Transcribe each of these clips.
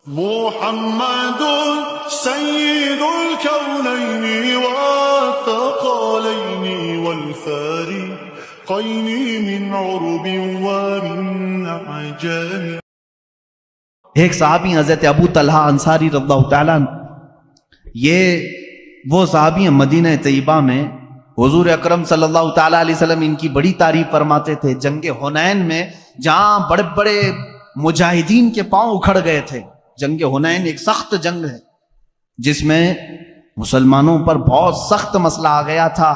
محمد سيد الكونين والثقلين والفارقين من عرب ومن عجم. ایک صحابی حضرت ابو طلحہ انصاری رضی اللہ تعالیٰ عنہ، یہ وہ صحابی ہیں مدینہ طیبہ میں حضور اکرم صلی اللہ تعالیٰ علیہ وسلم ان کی بڑی تعریف فرماتے تھے. جنگ حنین میں جہاں بڑے بڑے مجاہدین کے پاؤں اکھڑ گئے تھے، جنگ حنین ایک سخت جنگ ہے جس میں مسلمانوں پر بہت سخت مسئلہ آ گیا تھا،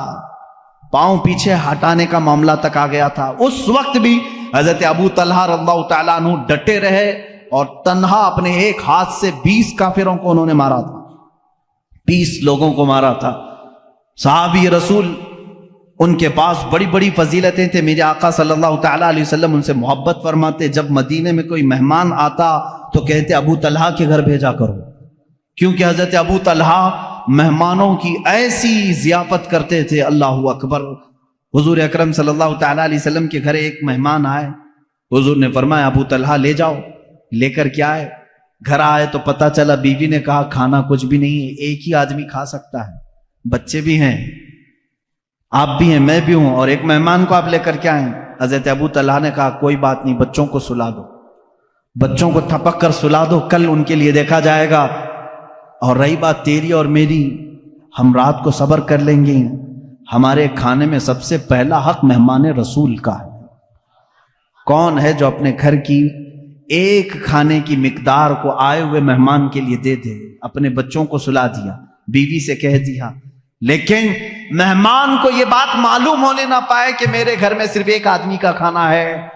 پاؤں پیچھے ہٹانے کا معاملہ تک آ گیا تھا. اس وقت بھی حضرت ابو طلحہ رضی اللہ تعالیٰ عنہ ڈٹے رہے اور تنہا اپنے ایک ہاتھ سے 20 کافروں کو انہوں نے مارا تھا، 20 لوگوں کو مارا تھا. صحابی رسول، ان کے پاس بڑی بڑی فضیلتیں تھے. میرے آقا صلی اللہ تعالیٰ علیہ وسلم ان سے محبت فرماتے. جب مدینے میں کوئی مہمان آتا تو کہتے ابو طلحہ کے گھر بھیجا کرو، کیونکہ حضرت ابو طلحہ مہمانوں کی ایسی ضیافت کرتے تھے. اللہ اکبر. حضور اکرم صلی اللہ تعالیٰ علیہ وسلم کے گھر ایک مہمان آئے، حضور نے فرمایا ابو طلحہ لے جاؤ. لے کر کیا آئے؟ گھر آئے تو پتہ چلا بیوی نے کہا کھانا کچھ بھی نہیں ہے، ایک ہی آدمی کھا سکتا ہے، بچے بھی ہیں، آپ بھی ہیں، میں بھی ہوں، اور ایک مہمان کو آپ لے کر کے آئیں. حضرت ابو طلحہ نے کہا کوئی بات نہیں، بچوں کو سلا دو، بچوں کو تھپک کر سلا دو، کل ان کے لیے دیکھا جائے گا. اور رہی بات تیری اور میری، ہم رات کو صبر کر لیں گے. ہمارے کھانے میں سب سے پہلا حق مہمان رسول کا ہے. کون ہے جو اپنے گھر کی ایک کھانے کی مقدار کو آئے ہوئے مہمان کے لیے دے دے؟ اپنے بچوں کو سلا دیا، بیوی سے کہہ دیا، لیکن مہمان کو یہ بات معلوم ہونے نہ پائے کہ میرے گھر میں صرف ایک آدمی کا کھانا ہے.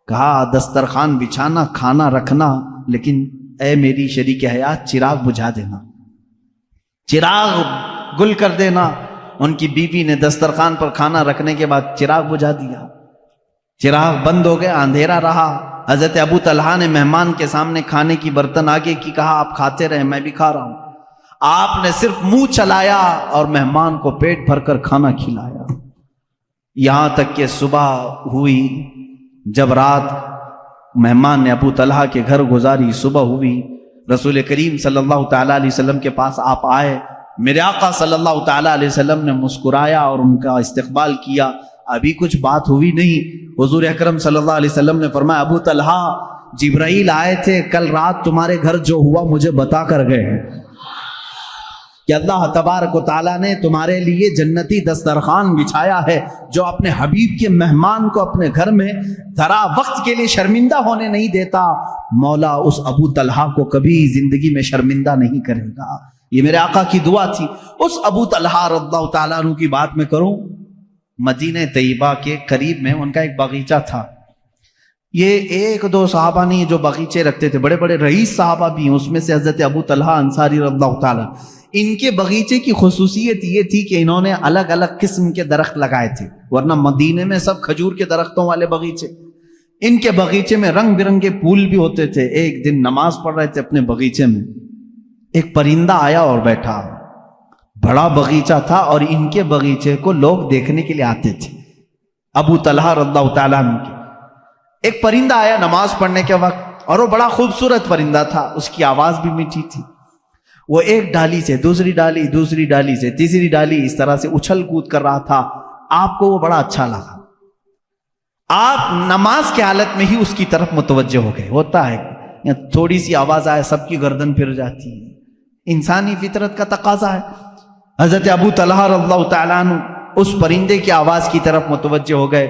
کہا دسترخوان بچھانا، کھانا رکھنا، لیکن اے میری شریک حیات چراغ بجھا دینا، چراغ گل کر دینا. ان کی بیوی نے دسترخوان پر کھانا رکھنے کے بعد چراغ بجھا دیا، چراغ بند ہو گیا، اندھیرا رہا. حضرت ابو طلحہ نے مہمان کے سامنے کھانے کی برتن آگے کی، کہا آپ کھاتے رہے، میں بھی کھا رہا ہوں. آپ نے صرف منہ چلایا اور مہمان کو پیٹ بھر کر کھانا کھلایا. یہاں تک کہ صبح ہوئی. جب رات مہمان نے ابو طلحہ کے گھر گزاری، صبح ہوئی، رسول کریم صلی اللہ تعالیٰ علیہ وسلم کے پاس آپ آئے. میرے آقا صلی اللہ تعالیٰ علیہ وسلم نے مسکرایا اور ان کا استقبال کیا. ابھی کچھ بات ہوئی نہیں. حضور اکرم صلی اللہ علیہ وسلم نے فرمایا ابو طلحہ جبرائیل آئے تھے کل رات تمہارے گھر، جو ہوا مجھے بتا کر گئے ہیں کہ اللہ تبارک و تعالیٰ نے تمہارے لیے جنتی دسترخوان بچھایا ہے جو اپنے حبیب کے مہمان کو اپنے گھر میں ذرا وقت کے لیے شرمندہ ہونے نہیں دیتا. مولا اس ابو طلحہ کو کبھی زندگی میں شرمندہ نہیں کرے گا. یہ میرے آقا کی دعا تھی. اس ابو طلحہ رضی اللہ تعالیٰ عنہ کی بات میں کروں. مدینہ طیبہ کے قریب میں ان کا ایک باغیچہ تھا. یہ ایک دو صحابہ نہیں جو باغیچے رکھتے تھے، بڑے بڑے رئیس صحابہ بھی ہیں. اس میں سے حضرت ابو طلحہ انصاری رضی اللہ تعالیٰ، ان کے باغیچے کی خصوصیت یہ تھی کہ انہوں نے الگ الگ قسم کے درخت لگائے تھے، ورنہ مدینے میں سب کھجور کے درختوں والے باغیچے. ان کے باغیچے میں رنگ برنگے پھول بھی ہوتے تھے. ایک دن نماز پڑھ رہے تھے اپنے باغیچے میں، ایک پرندہ آیا اور بیٹھا. بڑا باغیچہ تھا اور ان کے باغیچے کو لوگ دیکھنے کے لیے آتے تھے. ابو طلحہ رضی اللہ تعالیٰ عنہ کے ایک پرندہ آیا نماز پڑھنے کے وقت، اور وہ بڑا خوبصورت پرندہ تھا. اس کی آواز بھی میٹھی تھی. وہ ایک ڈالی سے دوسری ڈالی، دوسری ڈالی سے تیسری ڈالی، اس طرح سے اچھل کود کر رہا تھا. آپ کو وہ بڑا اچھا لگا. آپ نماز کے حالت میں ہی اس کی طرف متوجہ ہو گئے. ہوتا ہے تھوڑی سی آواز آئے سب کی گردن پھر جاتی ہے، انسانی فطرت کا تقاضا ہے. حضرت ابو طلحہ رضی اللہ تعالیٰ عنہ اس پرندے کی آواز کی طرف متوجہ ہو گئے.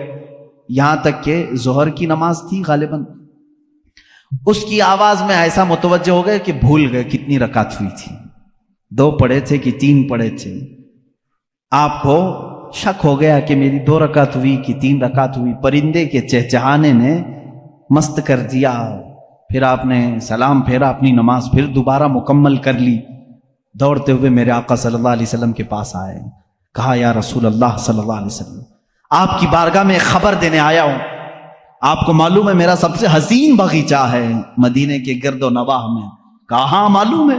یہاں تک کہ ظہر کی نماز تھی غالباً، اس کی آواز میں ایسا متوجہ ہو گئے کہ بھول گئے کتنی رکعت ہوئی تھی، 2 پڑھے تھے کہ 3 پڑھے تھے. آپ کو شک ہو گیا کہ میری 2 رکعت ہوئی کہ 3 رکعت ہوئی. پرندے کے چہچہانے نے مست کر دیا. پھر آپ نے سلام پھیرا، اپنی نماز پھر دوبارہ مکمل کر لی. دوڑتے ہوئے میرے آقا صلی اللہ علیہ وسلم کے پاس آئے. کہا یا رسول اللہ صلی اللہ علیہ وسلم، آپ کی بارگاہ میں خبر دینے آیا ہوں. آپ کو معلوم ہے میرا سب سے حسین باغیچہ ہے مدینے کے گرد و نواح میں. کہا ہاں معلوم ہے.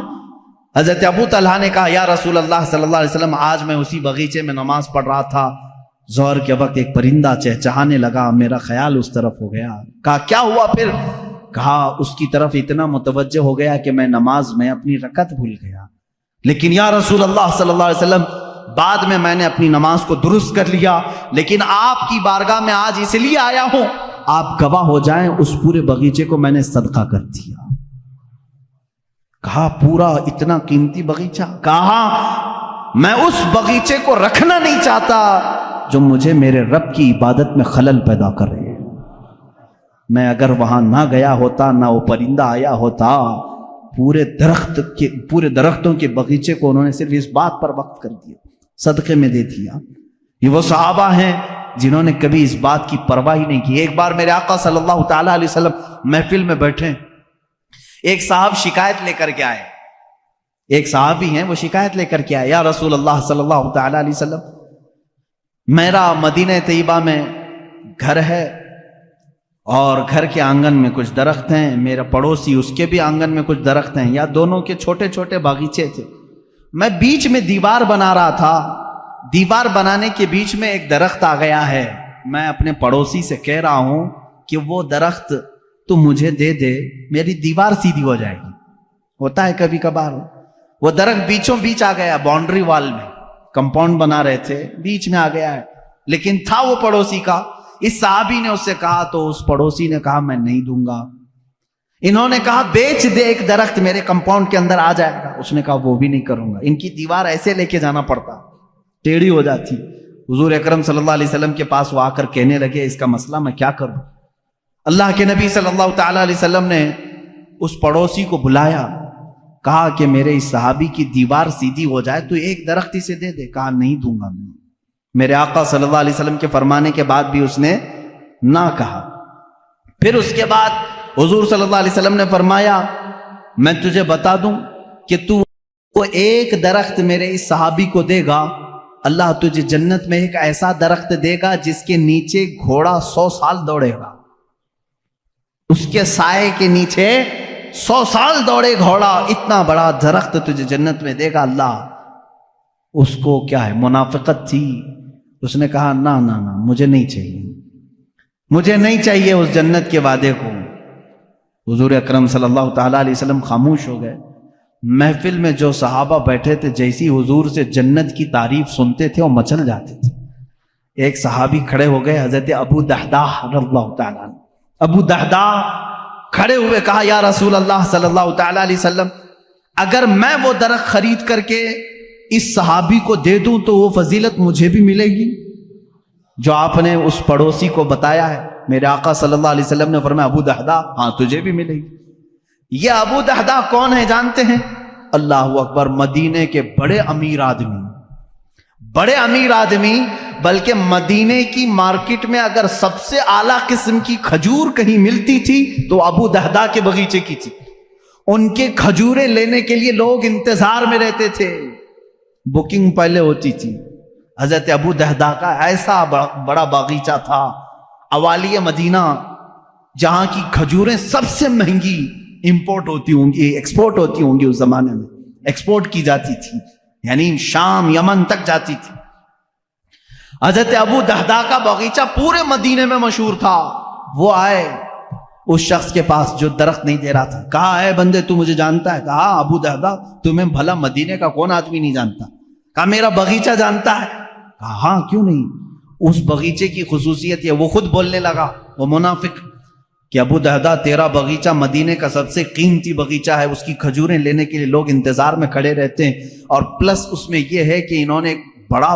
حضرت ابو طلحہ نے کہا یا رسول اللہ صلی اللہ علیہ وسلم، آج میں اسی باغیچے میں نماز پڑھ رہا تھا، ظہر کے وقت ایک پرندہ چہچہانے لگا، میرا خیال اس طرف ہو گیا. کہا کیا ہوا پھر؟ کہا اس کی طرف اتنا متوجہ ہو گیا کہ میں نماز میں اپنی رکعت بھول گیا، لیکن یا رسول اللہ صلی اللہ علیہ وسلم بعد میں نے اپنی نماز کو درست کر لیا، لیکن آپ کی بارگاہ میں آج اس لیے آیا ہوں آپ گواہ ہو جائیں اس پورے باغیچے کو میں نے صدقہ کر دیا۔ کہا پورا اتنا قیمتی باغیچہ؟ کہا میں اس باغیچے کو رکھنا نہیں چاہتا جو مجھے میرے رب کی عبادت میں خلل پیدا کرے۔ میں اگر وہاں نہ گیا ہوتا، نہ وہ پرندہ آیا ہوتا، پورے درختوں کے باغیچے کو انہوں نے صرف اس بات پر وقف کر دیا، صدقے میں دے دیا۔ یہ وہ صحابہ ہیں جنہوں نے کبھی اس بات کی پرواہ ہی نہیں کی۔ ایک بار میرے آقا صلی اللہ تعالی علیہ وسلم محفل میں بیٹھے، ایک صاحب شکایت لے کر کے آئے، ایک صحابی ہیں وہ شکایت لے کر کے آئے، یا رسول اللہ صلی اللہ تعالی علیہ وسلم میرا مدینہ طیبہ میں گھر ہے اور گھر کے آنگن میں کچھ درخت ہیں، میرا پڑوسی اس کے بھی آنگن میں کچھ درخت ہیں، یا دونوں کے چھوٹے چھوٹے باغیچے تھے، میں بیچ میں دیوار بنا رہا تھا، دیوار بنانے کے بیچ میں ایک درخت آ گیا ہے، میں اپنے پڑوسی سے کہہ رہا ہوں کہ وہ درخت تو مجھے دے دے، میری دیوار سیدھی ہو جائے گی۔ ہوتا ہے کبھی کبھار، وہ درخت بیچوں بیچ آ گیا، باؤنڈری وال میں کمپاؤنڈ بنا رہے تھے، بیچ میں آ گیا ہے، لیکن تھا وہ پڑوسی کا۔ اس صحابی نے اس سے کہا تو اس پڑوسی نے کہا میں نہیں دوں گا۔ انہوں نے کہا بیچ دے ایک درخت، میرے کمپاؤنڈ کے اندر آ جائے گا۔ اس نے کہا وہ بھی نہیں کروں گا۔ ان کی دیوار ایسے لے کے جانا پڑتا، ٹیڑھی ہو جاتی۔ حضور اکرم صلی اللہ علیہ وسلم کے پاس وہ آ کر کہنے لگے اس کا مسئلہ میں کیا کروں؟ اللہ کے نبی صلی اللہ تعالی علیہ وسلم نے اس پڑوسی کو بلایا، کہا کہ میرے اس صحابی کی دیوار سیدھی ہو جائے تو ایک درخت اسے دے دے۔ کہا نہیں دوں گا میں۔ میرے آقا صلی اللہ علیہ وسلم کے فرمانے کے بعد بھی اس نے نہ کہا۔ پھر اس کے بعد حضور صلی اللہ علیہ وسلم نے فرمایا میں تجھے بتا دوں کہ تو وہ ایک درخت میرے اس صحابی کو دے گا، اللہ تجھے جنت میں ایک ایسا درخت دے گا جس کے نیچے گھوڑا 100 سال دوڑے گا، اس کے سائے کے نیچے 100 سال دوڑے گھوڑا، اتنا بڑا درخت تجھے جنت میں دے گا اللہ۔ اس کو کیا ہے، منافقت تھی، اس نے کہا نہ نہ نہ مجھے نہیں چاہیے، مجھے نہیں چاہیے اس جنت کے وعدے کو۔ حضور اکرم صلی اللہ تعالی علیہ وسلم خاموش ہو گئے۔ محفل میں جو صحابہ بیٹھے تھے جیسی حضور سے جنت کی تعریف سنتے تھے وہ مچل جاتے تھے۔ ایک صحابی کھڑے ہو گئے، حضرت ابو دحداح رضی اللہ تعالیٰ عنہ۔ ابو دحداح کھڑے ہوئے کہا یا رسول اللہ صلی اللہ تعالی علیہ وسلم اگر میں وہ درخت خرید کر کے اس صحابی کو دے دوں تو وہ فضیلت مجھے بھی ملے گی جو آپ نے اس پڑوسی کو بتایا ہے؟ میرے آقا صلی اللہ علیہ وسلم نے فرمایا ابو دحداح ہاں تجھے بھی ملے گی۔ یہ ابو دحداح کون ہے جانتے ہیں؟ اللہ اکبر، مدینے کے بڑے امیر آدمی، بلکہ مدینے کی مارکیٹ میں اگر سب سے اعلیٰ قسم کی کھجور کہیں ملتی تھی تو ابو دحداح کے باغیچے کی تھی۔ ان کے کھجوریں لینے کے لیے لوگ انتظار میں رہتے تھے، بکنگ پہلے ہوتی تھی۔ حضرت ابو دحداح کا ایسا بڑا باغیچہ تھا اوالی مدینہ، جہاں کی کھجوریں سب سے مہنگی امپورٹ ہوتی ہوں گی، ایکسپورٹ ہوتی ہوں گی، اس زمانے میں ایکسپورٹ کی جاتی تھی، یعنی شام یمن تک جاتی تھی۔ حضرت ابو دحداح کا باغیچہ پورے مدینے میں مشہور تھا۔ وہ آئے اس شخص کے پاس جو درخت نہیں دے رہا تھا، کہا اے بندے تو مجھے جانتا ہے؟ کہا ابو دحداح تمہیں بھلا مدینے کا کون آدمی نہیں جانتا؟ کہا میرا باغیچہ جانتا ہے؟ کہا ہاں کیوں نہیں۔ اس باغیچے کی خصوصیت یہ، وہ خود بولنے لگا، وہ منافق، کہ ابو دحداح تیرا باغیچہ مدینے کا سب سے قیمتی باغیچہ ہے، اس کی کھجوریں لینے کے لیے لوگ انتظار میں کھڑے رہتے ہیں، اور پلس اس میں یہ ہے کہ انہوں نے ایک بڑا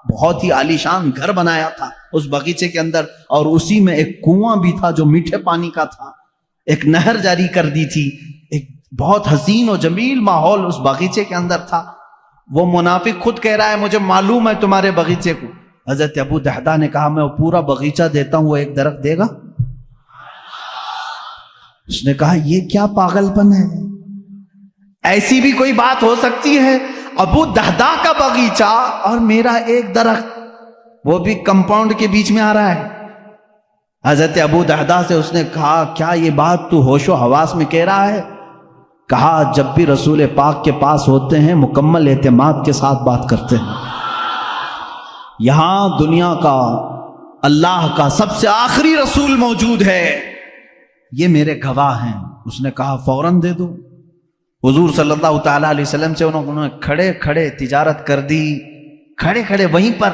بہت ہی عالیشان گھر بنایا تھا اس باغیچے کے اندر، اور اسی میں ایک کنواں بھی تھا جو میٹھے پانی کا تھا، ایک نہر جاری کر دی تھی، ایک بہت حسین و جمیل ماحول اس باغیچے کے اندر تھا۔ وہ منافق خود کہہ رہا ہے مجھے معلوم ہے تمہارے باغیچے کو۔ حضرت ابو دحداح نے کہا میں وہ پورا باغیچہ دیتا ہوں، وہ ایک درخت دے گا؟ اس نے کہا یہ کیا پاگل پن ہے، ایسی بھی کوئی بات ہو سکتی ہے؟ ابو دحداح کا باغیچہ اور میرا ایک درخت، وہ بھی کمپاؤنڈ کے بیچ میں آ رہا ہے۔ حضرت ابو دحداح سے اس نے کہا کیا یہ بات تو ہوش و حواس میں کہہ رہا ہے؟ کہا جب بھی رسول پاک کے پاس ہوتے ہیں مکمل اعتماد کے ساتھ بات کرتے ہیں۔ یہاں دنیا کا اللہ کا سب سے آخری رسول موجود ہے، یہ میرے گواہ ہیں. اس نے کہا فوراً دے دو. حضور صلی اللہ تعالیٰ علیہ وسلم سے انہوں نے کھڑے کھڑے تجارت کر دی. کھڑے کھڑے وہیں پر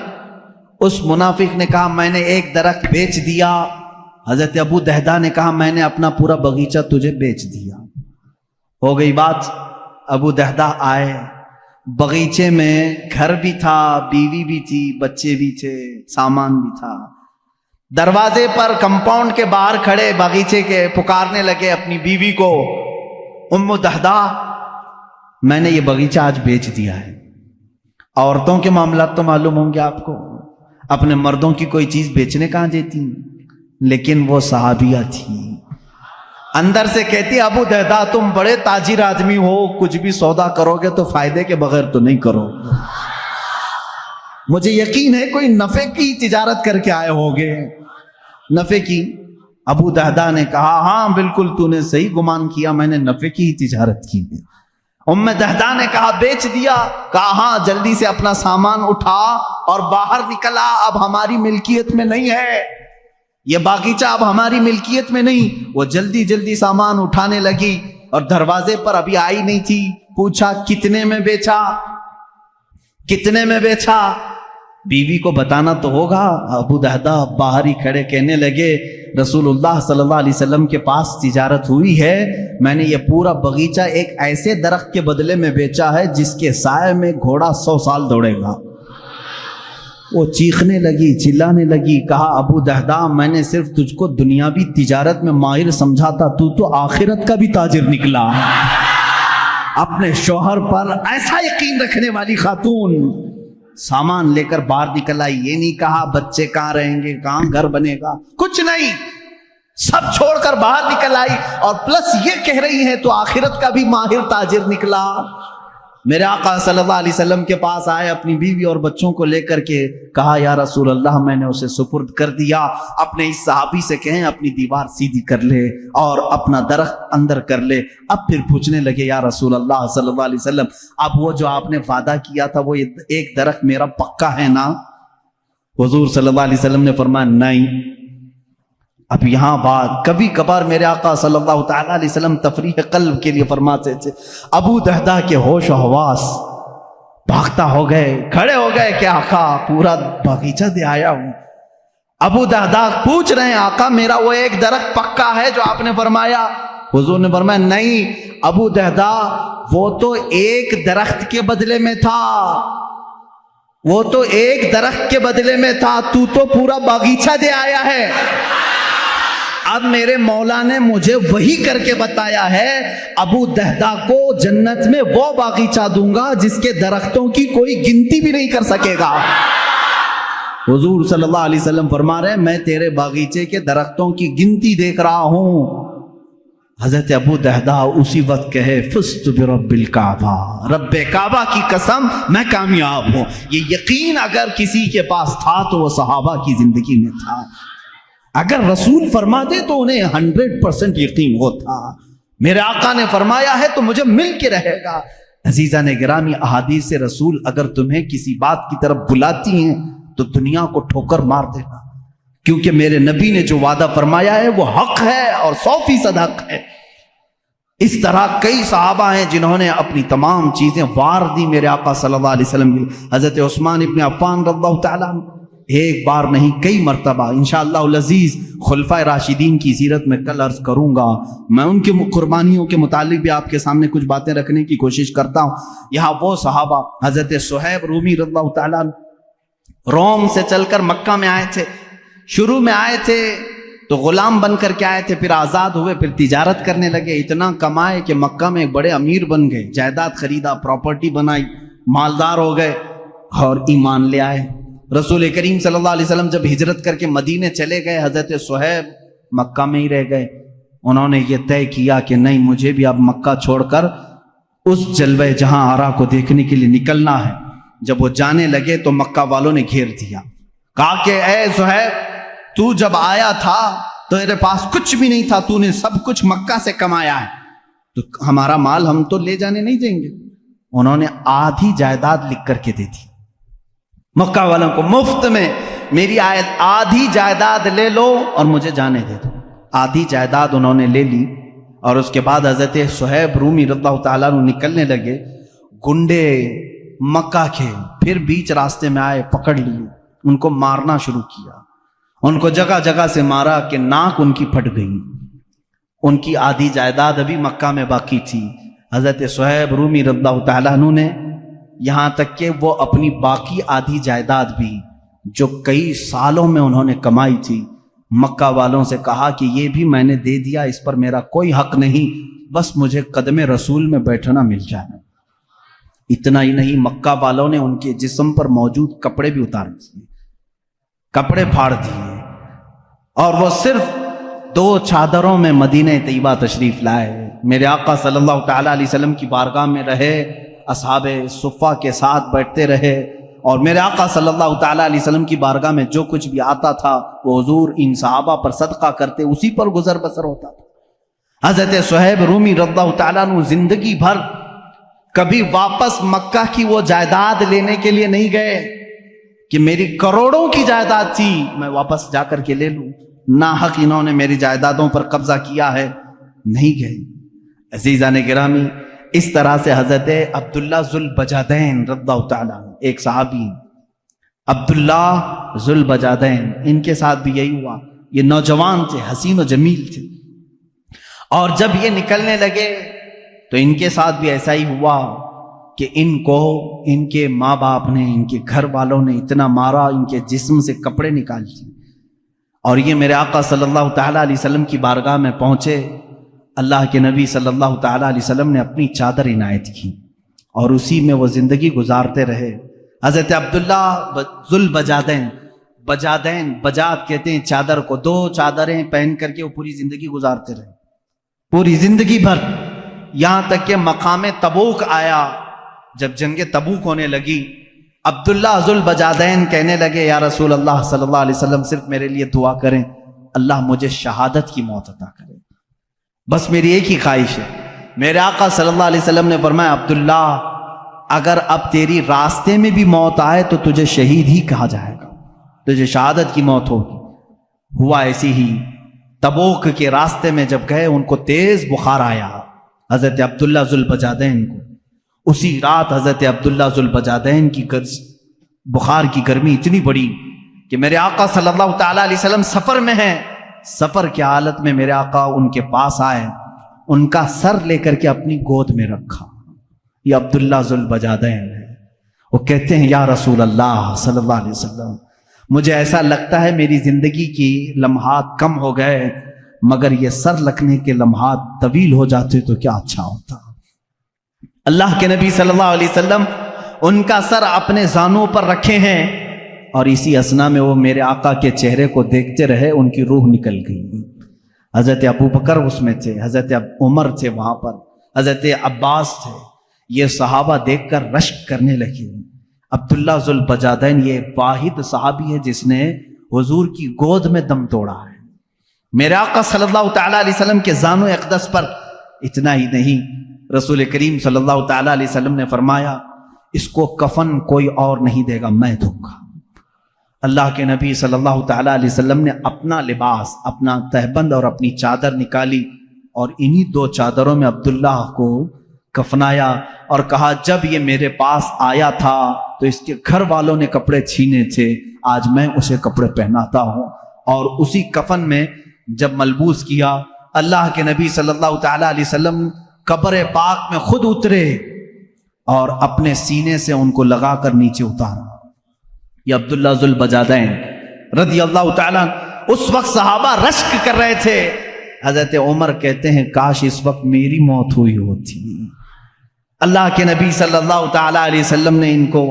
اس منافق نے کہا میں نے ایک درخت بیچ دیا. حضرت ابو دہدہ نے کہا میں نے اپنا پورا باغیچہ تجھے بیچ دیا. ہو گئی بات. ابو دہدہ آئے. باغیچے میں گھر بھی تھا, بیوی بھی تھی, بچے بھی تھے, سامان بھی تھا. دروازے پر کمپاؤنڈ کے باہر کھڑے باغیچے کے پکارنے لگے اپنی بیوی کو, ام دہدہ میں نے یہ باغیچہ آج بیچ دیا ہے. عورتوں کے معاملات تو معلوم ہوں گے آپ کو, اپنے مردوں کی کوئی چیز بیچنے کہاں دیتی, لیکن وہ صحابیہ تھی. اندر سے کہتی ابو دہدہ تم بڑے تاجر آدمی ہو, کچھ بھی سودا کرو گے تو فائدے کے بغیر تو نہیں کرو. مجھے یقین ہے کوئی نفع کی تجارت کر کے آئے ہوگے. نفع کی. ابو دہدہ نے کہا ہاں بالکل تو نے صحیح گمان کیا, میں نے نفع کی ہی تجارت کی ہے. ام دہدہ نے کہا بیچ دیا. کہا ہاں جلدی سے اپنا سامان اٹھا اور باہر نکلا, اب ہماری ملکیت میں نہیں ہے یہ باغیچہ, اب ہماری ملکیت میں نہیں. وہ جلدی جلدی سامان اٹھانے لگی اور دروازے پر ابھی آئی نہیں تھی. پوچھا کتنے میں بیچا, کتنے میں بیچا. بیوی کو بتانا تو ہوگا. ابو دہدہ باہر ہی کھڑے کہنے لگے رسول اللہ صلی اللہ علیہ وسلم کے پاس تجارت ہوئی ہے, میں نے یہ پورا باغیچہ ایک ایسے درخت کے بدلے میں بیچا ہے جس کے سائے میں گھوڑا 100 سال دوڑے گا. وہ چیخنے لگی, چلانے لگی. کہا ابو دہدہ میں نے صرف تجھ کو دنیاوی تجارت میں ماہر سمجھا تھا, تو آخرت کا بھی تاجر نکلا. اپنے شوہر پر ایسا یقین رکھنے والی خاتون سامان لے کر باہر نکل آئی. یہ نہیں کہا بچے کہاں رہیں گے, کہاں گھر بنے گا, کچھ نہیں, سب چھوڑ کر باہر نکل آئی. اور پلس یہ کہہ رہی ہے تو آخرت کا بھی ماہر تاجر نکلا. میرے آقا صلی اللہ علیہ وسلم کے پاس آئے اپنی بیوی اور بچوں کو لے کر کے. کہا یا رسول اللہ میں نے اسے سپرد کر دیا, اپنے اس صحابی سے کہیں اپنی دیوار سیدھی کر لے اور اپنا درخت اندر کر لے. اب پھر پوچھنے لگے یا رسول اللہ صلی اللہ علیہ وسلم اب وہ جو آپ نے وعدہ کیا تھا وہ ایک درخت میرا پکا ہے نا. حضور صلی اللہ علیہ وسلم نے فرمایا نہیں. اب یہاں بات, کبھی کبھار میرے آقا صلی اللہ تعالیٰ علیہ وسلم تفریح قلب کے لیے فرماتے تھے. ابو دہدہ کے ہوش و حواس بھاگتا ہو گئے, کھڑے ہو گئے کہ آقا پورا باغیچہ دے آیا ہوں. ابو دہدہ پوچھ رہے ہیں آقا میرا وہ ایک درخت پکا ہے جو آپ نے فرمایا. حضور نے فرمایا نہیں ابو دہدہ وہ تو ایک درخت کے بدلے میں تھا, وہ تو ایک درخت کے بدلے میں تھا, تو پورا باغیچہ دے آیا ہے. اب میرے مولا نے مجھے وہی کر کے بتایا ہے ابو دہدہ کو جنت میں وہ باغیچہ دوں گا جس کے درختوں کی کوئی گنتی بھی نہیں کر سکے گا. حضور صلی اللہ علیہ وسلم فرما رہے ہیں میں تیرے باغیچے کے درختوں کی گنتی دیکھ رہا ہوں. حضرت ابو دہدہ اسی وقت کہے فزت برب الکعبہ, رب کعبہ کی قسم میں کامیاب ہوں. یہ یقین اگر کسی کے پاس تھا تو وہ صحابہ کی زندگی میں تھا. اگر رسول فرما دے تو انہیں 100% یقین ہوتا. میرے آقا نے فرمایا ہے تو مجھے مل کے رہے گا. عزیزان گرامی احادیث رسول اگر تمہیں کسی بات کی طرف بلاتی ہیں تو دنیا کو ٹھوکر مار دینا, کیونکہ میرے نبی نے جو وعدہ فرمایا ہے وہ حق ہے اور 100% حق ہے. اس طرح کئی صحابہ ہیں جنہوں نے اپنی تمام چیزیں وار دی میرے آقا صلی اللہ علیہ وسلم کی. حضرت عثمان ابن عفان رضی اللہ تعالیٰ ایک بار نہیں کئی مرتبہ, انشاءاللہ العزیز خلفائے راشدین کی سیرت میں کل عرض کروں گا. میں ان کے قربانیوں کے متعلق بھی آپ کے سامنے کچھ باتیں رکھنے کی کوشش کرتا ہوں. یہاں وہ صحابہ حضرت صہیب رومی رضی اللہ تعالیٰ روم سے چل کر مکہ میں آئے تھے. شروع میں آئے تھے تو غلام بن کر کے آئے تھے, پھر آزاد ہوئے, پھر تجارت کرنے لگے, اتنا کمائے کہ مکہ میں ایک بڑے امیر بن گئے, جائیداد خریدا, پراپرٹی بنائی, مالدار ہو گئے اور ایمان لے آئے. رسول کریم صلی اللہ علیہ وسلم جب ہجرت کر کے مدینے چلے گئے, حضرت صہیب مکہ میں ہی رہ گئے. انہوں نے یہ طے کیا کہ نہیں مجھے بھی اب مکہ چھوڑ کر اس جلوہ جہاں آرا کو دیکھنے کے لیے نکلنا ہے. جب وہ جانے لگے تو مکہ والوں نے گھیر دیا, کہا کہ اے صہیب تو جب آیا تھا تو تیرے پاس کچھ بھی نہیں تھا, تو نے سب کچھ مکہ سے کمایا ہے, تو ہمارا مال ہم تو لے جانے نہیں دیں گے. انہوں نے آدھی جائیداد لکھ کر کے دے دی مکہ والوں کو مفت میں. میری آیت آدھی جائیداد لے لو اور مجھے جانے دے دو. آدھی جائیداد انہوں نے لے لی، اور اس کے بعد حضرت صہیب رومی رضی اللہ تعالیٰ عنہ نکلنے لگے۔ گنڈے مکہ کے پھر بیچ راستے میں آئے، پکڑ لیے، ان کو مارنا شروع کیا، ان کو جگہ جگہ سے مارا کہ ناک ان کی پھٹ گئی۔ ان کی آدھی جائیداد ابھی مکہ میں باقی تھی۔ حضرت صہیب رومی رضی اللہ تعالیٰ عنہ نے یہاں تک کہ وہ اپنی باقی آدھی جائیداد بھی جو کئی سالوں میں انہوں نے کمائی تھی، مکہ والوں سے کہا کہ یہ بھی میں نے دے دیا، اس پر میرا کوئی حق نہیں، بس مجھے قدم رسول میں بیٹھنا مل جائے۔ اتنا ہی نہیں، مکہ والوں نے ان کے جسم پر موجود کپڑے بھی اتار دیے، کپڑے پھاڑ دیے، اور وہ صرف 2 چادروں میں مدینہ طیبہ تشریف لائے۔ میرے آقا صلی اللہ تعالیٰ علیہ وسلم کی بارگاہ میں رہے، اصحاب صفہ کے ساتھ بیٹھتے رہے، اور میرے آقا صلی اللہ تعالیٰ علیہ وسلم کی بارگاہ میں جو کچھ بھی آتا تھا وہ حضور ان صحابہ پر صدقہ کرتے، اسی پر گزر بسر ہوتا تھا۔ حضرت صہیب رومی رضی اللہ تعالیٰ عنہ زندگی بھر کبھی واپس مکہ کی وہ جائیداد لینے کے لیے نہیں گئے کہ میری کروڑوں کی جائیداد تھی میں واپس جا کر کے لے لوں، ناحق انہوں نے میری جائیدادوں پر قبضہ کیا ہے، نہیں گئے۔ عزیزان گرامی، اس طرح سے حضرت عبداللہ ذوالبجادین رضی اللہ تعالیٰ عنہ، ایک صحابی عبداللہ ذوالبجادین، ان کے ساتھ بھی یہی ہوا۔ یہ نوجوان تھے، حسین و جمیل تھے، اور جب یہ نکلنے لگے تو ان کے ساتھ بھی ایسا ہی ہوا کہ ان کو ان کے ماں باپ نے، ان کے گھر والوں نے اتنا مارا، ان کے جسم سے کپڑے نکال دیے، اور یہ میرے آقا صلی اللہ تعالیٰ علیہ وسلم کی بارگاہ میں پہنچے۔ اللہ کے نبی صلی اللہ تعالیٰ علیہ وسلم نے اپنی چادر عنایت کی، اور اسی میں وہ زندگی گزارتے رہے۔ حضرت عبداللہ ذوالبجادین، بجادین، بجاد کہتے ہیں چادر کو، 2 چادریں پہن کر کے وہ پوری زندگی گزارتے رہے، پوری زندگی بھر، یہاں تک کہ مقام تبوک آیا۔ جب جنگ تبوک ہونے لگی، عبداللہ ذوالبجادین کہنے لگے یا رسول اللہ صلی اللہ علیہ وسلم صرف میرے لیے دعا کریں، اللہ مجھے شہادت کی موت عطا کرے، بس میری ایک ہی خواہش ہے۔ میرے آقا صلی اللہ علیہ وسلم نے فرمایا عبداللہ اگر اب تیری راستے میں بھی موت آئے تو تجھے شہید ہی کہا جائے گا، تجھے شہادت کی موت ہوگی۔ ہوا ایسی ہی، تبوک کے راستے میں جب گئے ان کو تیز بخار آیا حضرت عبداللہ ذوالبجادین کو۔ اسی رات حضرت عبداللہ ذوالبجادین کی بخار کی گرمی اتنی بڑی کہ میرے آقا صلی اللہ تعالیٰ علیہ وسلم سفر میں ہیں، سفر کی حالت میں میرے آقا ان کے پاس آئے، ان کا سر لے کر کے اپنی گود میں رکھا۔ یہ عبداللہ ذوالبجادین ہے، وہ کہتے ہیں یا رسول اللہ صلی اللہ علیہ وسلم مجھے ایسا لگتا ہے میری زندگی کی لمحات کم ہو گئے، مگر یہ سر رکھنے کے لمحات طویل ہو جاتے تو کیا اچھا ہوتا۔ اللہ کے نبی صلی اللہ علیہ وسلم ان کا سر اپنے زانوں پر رکھے ہیں، اور اسی اثنا میں وہ میرے آقا کے چہرے کو دیکھتے رہے، ان کی روح نکل گئی۔ حضرت ابو بکر اس میں تھے، حضرت عمر تھے وہاں پر، حضرت عباس تھے، یہ صحابہ دیکھ کر رشک کرنے لگے۔ عبداللہ ذوالبجادین یہ واحد صحابی ہے جس نے حضور کی گود میں دم توڑا ہے۔ میرے آقا صلی اللہ تعالیٰ علیہ وسلم کے زانو اقدس پر اتنا ہی نہیں، رسول کریم صلی اللہ تعالیٰ علیہ وسلم نے فرمایا اس کو کفن کوئی اور نہیں دے گا، میں دوں گا۔ اللہ کے نبی صلی اللہ تعالیٰ علیہ وسلم نے اپنا لباس، اپنا تہبند اور اپنی چادر نکالی، اور انہی 2 چادروں میں عبداللہ کو کفنایا، اور کہا جب یہ میرے پاس آیا تھا تو اس کے گھر والوں نے کپڑے چھینے تھے، آج میں اسے کپڑے پہناتا ہوں۔ اور اسی کفن میں جب ملبوس کیا، اللہ کے نبی صلی اللہ تعالیٰ علیہ وسلم قبر پاک میں خود اترے اور اپنے سینے سے ان کو لگا کر نیچے اتارا۔ یہ عبداللہ ذوالبجادین رضی اللہ تعالیٰ، اس وقت صحابہ رشک کر رہے تھے۔ حضرت عمر کہتے ہیں کاش اس وقت میری موت ہوئی ہوتی۔ اللہ کے نبی صلی اللہ تعالیٰ علیہ وسلم نے ان کو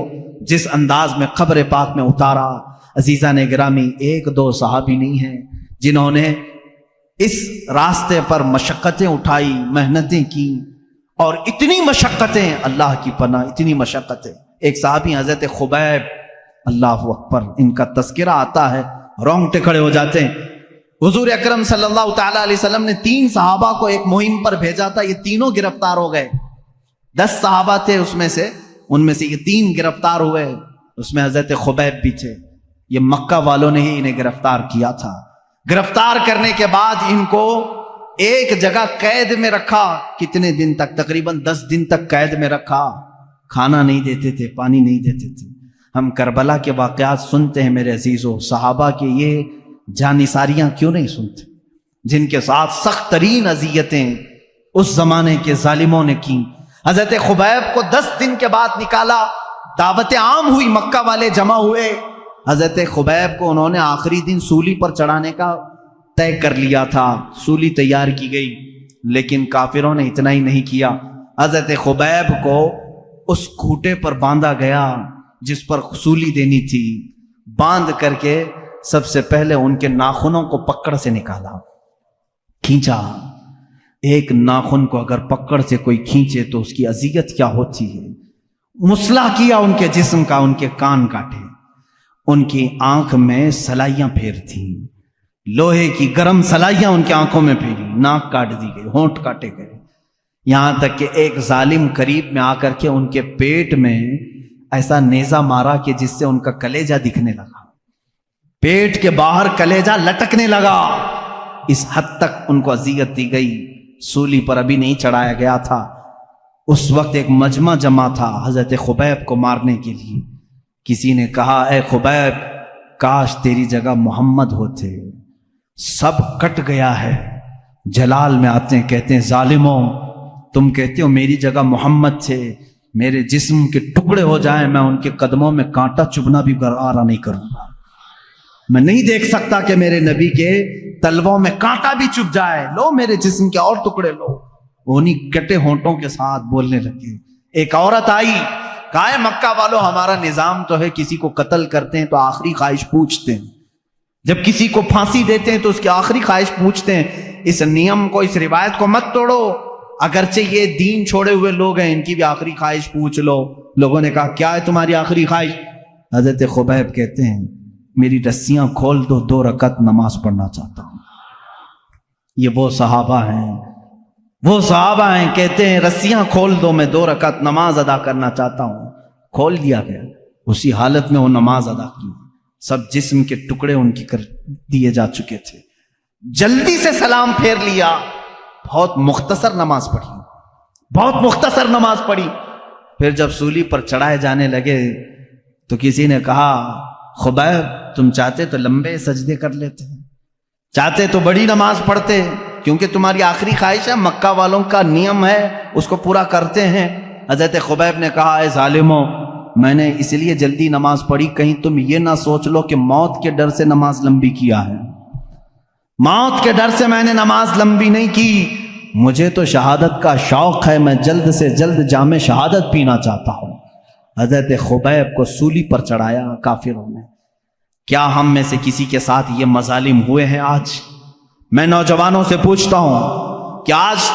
جس انداز میں قبر پاک میں اتارا، عزیزان گرامی 1-2 صحابی نہیں ہیں جنہوں نے اس راستے پر مشقتیں اٹھائی، محنتیں کی، اور اتنی مشقتیں، اللہ کی پناہ اتنی مشقتیں۔ ایک صحابی حضرت خبیب، اللہ اکبر، ان کا تذکرہ آتا ہے رونگٹے کھڑے ہو جاتے ہیں۔ حضور اکرم صلی اللہ تعالیٰ علیہ وسلم نے 3 صحابہ کو ایک مہم پر بھیجا تھا، یہ تینوں گرفتار ہو گئے۔ 10 صحابہ تھے اس میں سے، ان میں سے یہ 3 گرفتار ہوئے، اس میں حضرت خبیب بھی تھے۔ یہ مکہ والوں نے ہی انہیں گرفتار کیا تھا۔ گرفتار کرنے کے بعد ان کو ایک جگہ قید میں رکھا. کتنے دن تک؟ تقریباً 10 دن تک قید میں رکھا. کھانا نہیں دیتے تھے، پانی نہیں دیتے تھے. ہم کربلا کے واقعات سنتے ہیں میرے عزیزوں، صحابہ کے یہ جانثاریاں کیوں نہیں سنتے جن کے ساتھ سخت ترین اذیتیں اس زمانے کے ظالموں نے کی. حضرت خبیب کو 10 دن کے بعد نکالا. دعوت عام ہوئی، مکہ والے جمع ہوئے. حضرت خبیب کو انہوں نے آخری دن سولی پر چڑھانے کا طے کر لیا تھا. سولی تیار کی گئی، لیکن کافروں نے اتنا ہی نہیں کیا. حضرت خبیب کو اس کھوٹے پر باندھا گیا جس پر سولی دینی تھی. باندھ کر کے سب سے پہلے ان کے ناخنوں کو پکڑ سے نکالا، کھینچا. ایک ناخن کو اگر پکڑ سے کوئی کھینچے تو اس کی اذیت کیا ہوتی ہے. مسلح کیا ان کے جسم کا، ان کے کان کاٹے، ان کی آنکھ میں سلائیاں پھیر تھیں، لوہے کی گرم سلائیاں ان کی آنکھوں میں پھیری. ناک کاٹ دی گئی، ہونٹ کاٹے گئے، یہاں تک کہ ایک ظالم قریب میں آ کر کے ان کے پیٹ میں ایسا نیزہ مارا کہ جس سے ان کا کلیجہ دکھنے لگا، پیٹ کے باہر کلیجہ لٹکنے لگا. اس حد تک ان کو اذیت دی گئی. سولی پر ابھی نہیں چڑھایا گیا تھا. اس وقت ایک مجمع جمع تھا حضرت خبیب کو مارنے کے لیے. کسی نے کہا اے خبیب کاش تیری جگہ محمد ہوتے. سب کٹ گیا ہے. جلال میں آتے ہیں، کہتے ہیں ظالموں تم کہتے ہو میری جگہ محمد تھے، میرے جسم کے ٹکڑے ہو جائیں میں ان کے قدموں میں کانٹا چبھنا بھی گوارا نہیں کروں گا. میں نہیں دیکھ سکتا کہ میرے نبی کے تلووں میں کانٹا بھی چبھ جائے. لو میرے جسم کے اور ٹکڑے لو. انہیں کٹے ہونٹوں کے ساتھ بولنے لگے. ایک عورت آئی، کہا ہے مکہ والوں ہمارا نظام تو ہے کسی کو قتل کرتے ہیں تو آخری خواہش پوچھتے ہیں، جب کسی کو پھانسی دیتے ہیں تو اس کی آخری خواہش پوچھتے ہیں. اس نیم کو، اس روایت کو مت توڑو، اگرچہ یہ دین چھوڑے ہوئے لوگ ہیں ان کی بھی آخری خواہش پوچھ لو. لوگوں نے کہا کیا ہے تمہاری آخری خواہش؟ حضرت خبیب کہتے ہیں میری رسیاں کھول دو، 2 رکعت نماز پڑھنا چاہتا ہوں. یہ وہ صحابہ ہیں کہتے ہیں رسیاں کھول دو، میں 2 رکعت نماز ادا کرنا چاہتا ہوں. کھول دیا گیا. اسی حالت میں وہ نماز ادا کی. سب جسم کے ٹکڑے ان کی کر دیے جا چکے تھے. جلدی سے سلام پھیر لیا. بہت مختصر نماز پڑھی. پھر جب سولی پر چڑھائے جانے لگے تو کسی نے کہا خبیب تم چاہتے تو لمبے سجدے کر لیتے، چاہتے تو بڑی نماز پڑھتے، کیونکہ تمہاری آخری خواہش ہے، مکہ والوں کا نیم ہے اس کو پورا کرتے ہیں. حضرت خبیب نے کہا اے ظالموں میں نے اس لیے جلدی نماز پڑھی کہیں تم یہ نہ سوچ لو کہ موت کے ڈر سے نماز لمبی کیا ہے. موت کے ڈر سے میں نے نماز لمبی نہیں کی. مجھے تو شہادت کا شوق ہے، میں جلد سے جلد جام شہادت پینا چاہتا ہوں. حضرت خبیب کو سولی پر چڑھایا کافروں نے. کیا ہم میں سے کسی کے ساتھ یہ مظالم ہوئے ہیں آج؟ میں نوجوانوں سے پوچھتا ہوں کہ آج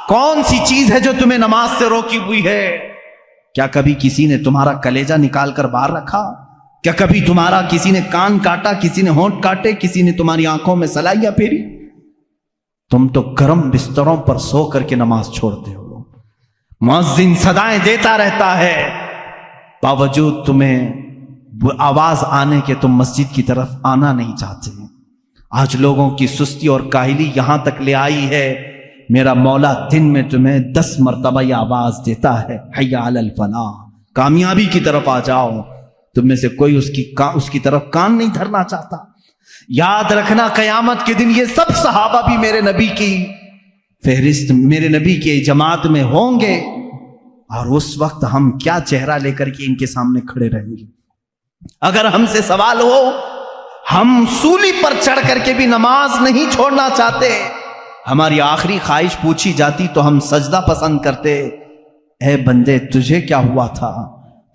کون سی چیز ہے جو تمہیں نماز سے روکی ہوئی ہے؟ کیا کبھی کسی نے تمہارا کلیجہ نکال کر باہر رکھا؟ کیا کبھی تمہارا کسی نے کان کاٹا، کسی نے ہونٹ کاٹے، کسی نے تمہاری آنکھوں میں سلائیاں پھیری؟ تم تو گرم بستروں پر سو کر کے نماز چھوڑتے ہو. مؤذن صدائیں دیتا رہتا ہے، باوجود تمہیں آواز آنے کے تم مسجد کی طرف آنا نہیں چاہتے. آج لوگوں کی سستی اور کاہلی یہاں تک لے آئی ہے. میرا مولا دن میں تمہیں 10 مرتبہ یہ آواز دیتا ہے حی علی الفلاح، کامیابی کی طرف آ جاؤ. تم میں سے کوئی اس کی طرف کان نہیں دھرنا چاہتا. یاد رکھنا قیامت کے دن یہ سب صحابہ بھی میرے نبی کی فہرست، میرے نبی کی جماعت میں ہوں گے، اور اس وقت ہم کیا چہرہ لے کر کے ان کے سامنے کھڑے رہیں گے. اگر ہم سے سوال ہو، ہم سولی پر چڑھ کر کے بھی نماز نہیں چھوڑنا چاہتے. ہماری آخری خواہش پوچھی جاتی تو ہم سجدہ پسند کرتے. اے بندے تجھے کیا ہوا تھا؟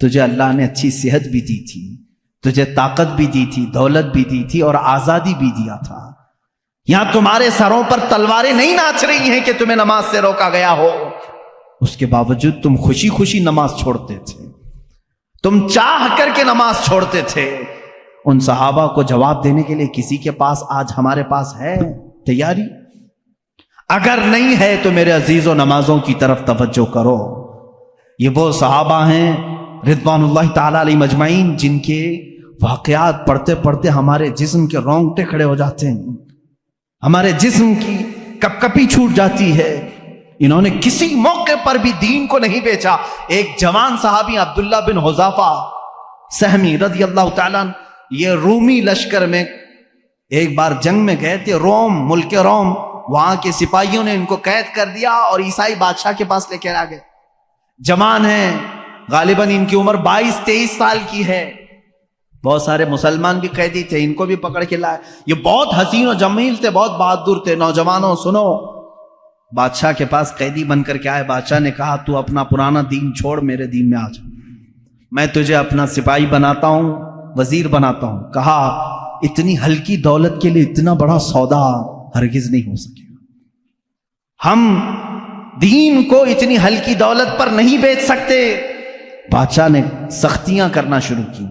تجھے اللہ نے اچھی صحت بھی دی تھی، تجھے طاقت بھی دی تھی، دولت بھی دی تھی اور آزادی بھی دیا تھا. یہاں تمہارے سروں پر تلواریں نہیں ناچ رہی ہیں کہ تمہیں نماز سے روکا گیا ہو. اس کے باوجود تم خوشی خوشی نماز چھوڑتے تھے، تم چاہ کر کے نماز چھوڑتے تھے. ان صحابہ کو جواب دینے کے لیے کسی کے پاس آج ہمارے پاس ہے تیاری؟ اگر نہیں ہے تو میرے عزیزوں نمازوں کی طرف توجہ کرو. یہ وہ صحابہ ہیں رضوان اللہ تعالی علیہ مجمعین جن کے واقعات پڑھتے پڑھتے ہمارے جسم کے رونگٹے کھڑے ہو جاتے ہیں. ہمارے جسم کی کپکپی چھوٹ جاتی ہے. انہوں نے کسی موقع پر بھی دین کو نہیں بیچا. ایک جوان صحابی عبداللہ بن حذافہ سہمی رضی اللہ تعالیٰ عنہ، یہ رومی لشکر میں ایک بار جنگ میں گئے تھے. روم، ملک روم، وہاں کے سپاہیوں نے ان کو قید کر دیا اور عیسائی بادشاہ کے پاس لے کر آ گئے. جوان ہیں، غالباً ان کی عمر 22-23 سال کی ہے. بہت سارے مسلمان بھی قیدی تھے، ان کو بھی پکڑ کے لائے. یہ بہت حسین و جمیل تھے، بہت بہادر تھے. نوجوانوں سنو، بادشاہ کے پاس قیدی بن کر کے آئے. بادشاہ نے کہا تو اپنا پرانا دین چھوڑ، میرے دین میں آ جا، میں تجھے اپنا سپاہی بناتا ہوں، وزیر بناتا ہوں. کہا اتنی ہلکی دولت کے لیے اتنا بڑا سودا ہرگز نہیں ہو سکے گا. ہم دین کو اتنی ہلکی دولت پر نہیں بیچ سکتے. بادشاہ نے سختیاں کرنا شروع کی،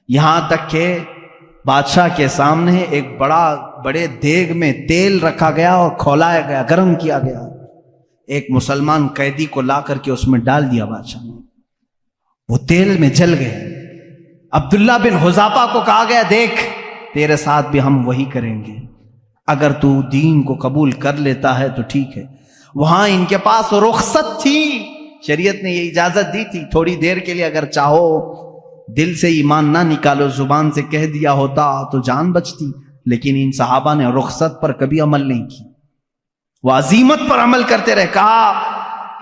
یہاں تک کہ بادشاہ کے سامنے ایک بڑے دیگ میں تیل رکھا گیا اور کھولایا گیا، گرم کیا گیا. ایک مسلمان قیدی کو لا کر کے اس میں ڈال دیا بادشاہ نے، وہ تیل میں جل گئے. عبداللہ بن حذافہ کو کہا گیا دیکھ تیرے ساتھ بھی ہم وہی کریں گے، اگر تو دین کو قبول کر لیتا ہے تو ٹھیک ہے. وہاں ان کے پاس رخصت تھی، شریعت نے یہ اجازت دی تھی تھوڑی دیر کے لیے اگر چاہو دل سے ایمان نہ نکالو، زبان سے کہہ دیا ہوتا تو جان بچتی. لیکن ان صحابہ نے رخصت پر کبھی عمل نہیں کی، وہ عزیمت پر عمل کرتے رہے. کہا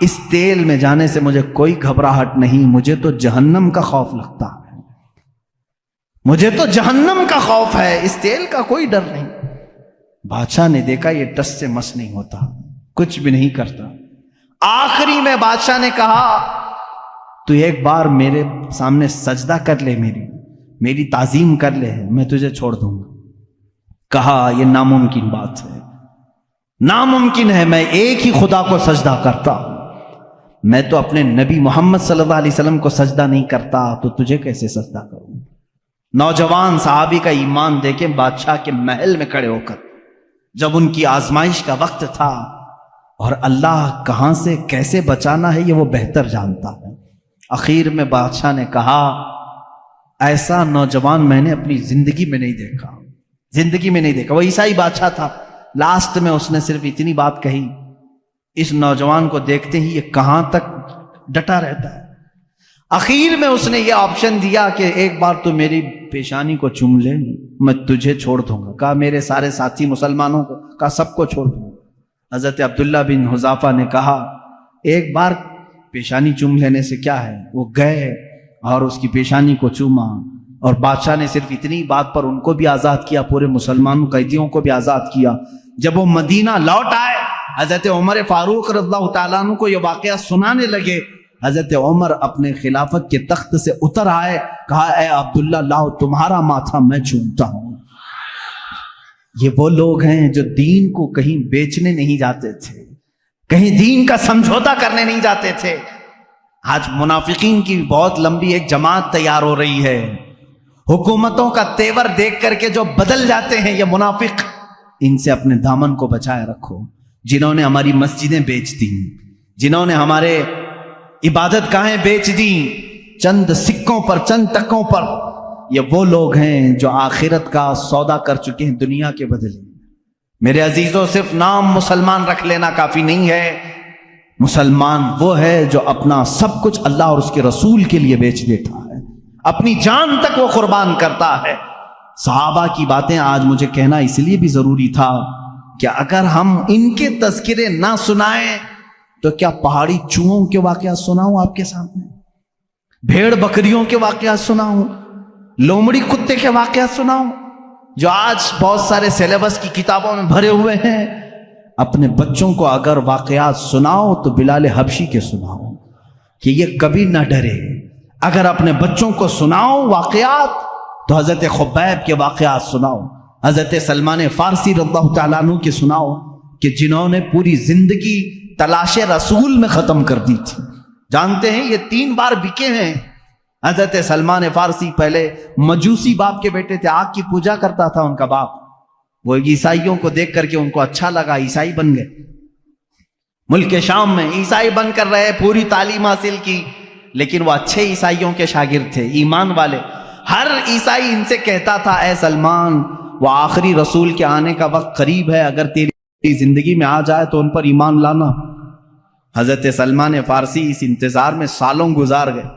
اس تیل میں جانے سے مجھے کوئی گھبراہٹ نہیں، مجھے تو جہنم کا خوف لگتا ہے، مجھے تو جہنم کا خوف ہے، اس تیل کا کوئی ڈر نہیں. بادشاہ نے دیکھا یہ ٹس سے مس نہیں ہوتا، کچھ بھی نہیں کرتا. آخری میں بادشاہ نے کہا تو ایک بار میرے سامنے سجدہ کر لے، میری تعظیم کر لے، میں تجھے چھوڑ دوں گا. کہا یہ ناممکن بات ہے، ناممکن ہے، میں ایک ہی خدا کو سجدہ کرتا ہوں، میں تو اپنے نبی محمد صلی اللہ علیہ وسلم کو سجدہ نہیں کرتا، تو تجھے کیسے سجدہ کروں. نوجوان صحابی کا ایمان دیکھیں، بادشاہ کے محل میں کھڑے ہو کر جب ان کی آزمائش کا وقت تھا، اور اللہ کہاں سے کیسے بچانا ہے یہ وہ بہتر جانتا ہے. اخیر میں بادشاہ نے کہا ایسا نوجوان میں نے اپنی زندگی میں نہیں دیکھا، زندگی میں نہیں دیکھا. وہ عیسائی بادشاہ تھا. لاسٹ میں اس نے صرف اتنی بات کہی، اس نوجوان کو دیکھتے ہی یہ کہاں تک ڈٹا رہتا ہے. اخیر میں اس نے یہ آپشن دیا کہ ایک بار تو میری پیشانی کو چوم لے، میں تجھے چھوڑ دوں گا. کہا میرے سارے ساتھی مسلمانوں کو، کہا سب کو چھوڑ دوں گا. حضرت عبداللہ بن حذافہ نے کہا ایک بار پیشانی چوم لینے سے کیا ہے. وہ گئے اور اس کی پیشانی کو چوما، اور بادشاہ نے صرف اتنی بات پر ان کو بھی آزاد کیا، پورے مسلمان قیدیوں کو بھی آزاد کیا. جب وہ مدینہ لوٹ آئے، حضرت عمر فاروق رضی اللہ تعالیٰ عنہ کو یہ واقعہ سنانے لگے. حضرت عمر اپنے خلافت کے تخت سے اتر آئے، کہا اے عبداللہ لاؤ تمہارا ماتھا میں چومتا ہوں. یہ وہ لوگ ہیں جو دین کو کہیں بیچنے نہیں جاتے تھے، کہیں دین کا سمجھوتا کرنے نہیں جاتے تھے. آج منافقین کی بہت لمبی ایک جماعت تیار ہو رہی ہے. حکومتوں کا تیور دیکھ کر کے جو بدل جاتے ہیں یہ منافق، ان سے اپنے دامن کو بچائے رکھو. جنہوں نے ہماری مسجدیں بیچ دی، جنہوں نے ہمارے عبادت گاہیں بیچ دی چند سکوں پر، چند ٹکوں پر، یہ وہ لوگ ہیں جو آخرت کا سودا کر چکے ہیں دنیا کے بدلے. میرے عزیزوں، صرف نام مسلمان رکھ لینا کافی نہیں ہے. مسلمان وہ ہے جو اپنا سب کچھ اللہ اور اس کے رسول کے لیے بیچ دیتا ہے، اپنی جان تک وہ قربان کرتا ہے. صحابہ کی باتیں آج مجھے کہنا اس لیے بھی ضروری تھا کہ اگر ہم ان کے تذکرے نہ سنائیں تو کیا پہاڑی چوہوں کے واقعات سناؤں آپ کے سامنے، بھیڑ بکریوں کے واقعات سناؤں، لومڑی کتے کے واقعات سناؤں جو آج بہت سارے سیلیبس کی کتابوں میں بھرے ہوئے ہیں. اپنے بچوں کو اگر واقعات سناؤ تو بلال حبشی کے سناؤ کہ یہ کبھی نہ ڈرے. اگر اپنے بچوں کو سناؤ واقعات تو حضرت خبیب کے واقعات سناؤ، حضرت سلمان فارسی رضی اللہ تعالیٰ عنہ کے سناؤ کہ جنہوں نے پوری زندگی تلاش رسول میں ختم کر دی تھی. جانتے ہیں یہ 3 بار بکے ہیں. حضرت سلمان فارسی پہلے مجوسی باپ کے بیٹے تھے، آگ کی پوجا کرتا تھا ان کا باپ. وہ عیسائیوں کو دیکھ کر کے ان کو اچھا لگا، عیسائی بن گئے. ملک شام میں عیسائی بن کر رہے، پوری تعلیم حاصل کی، لیکن وہ اچھے عیسائیوں کے شاگرد تھے، ایمان والے. ہر عیسائی ان سے کہتا تھا اے سلمان وہ آخری رسول کے آنے کا وقت قریب ہے، اگر تیری زندگی میں آ جائے تو ان پر ایمان لانا۔ حضرت سلمان فارسی اس انتظار میں سالوں گزار گئے،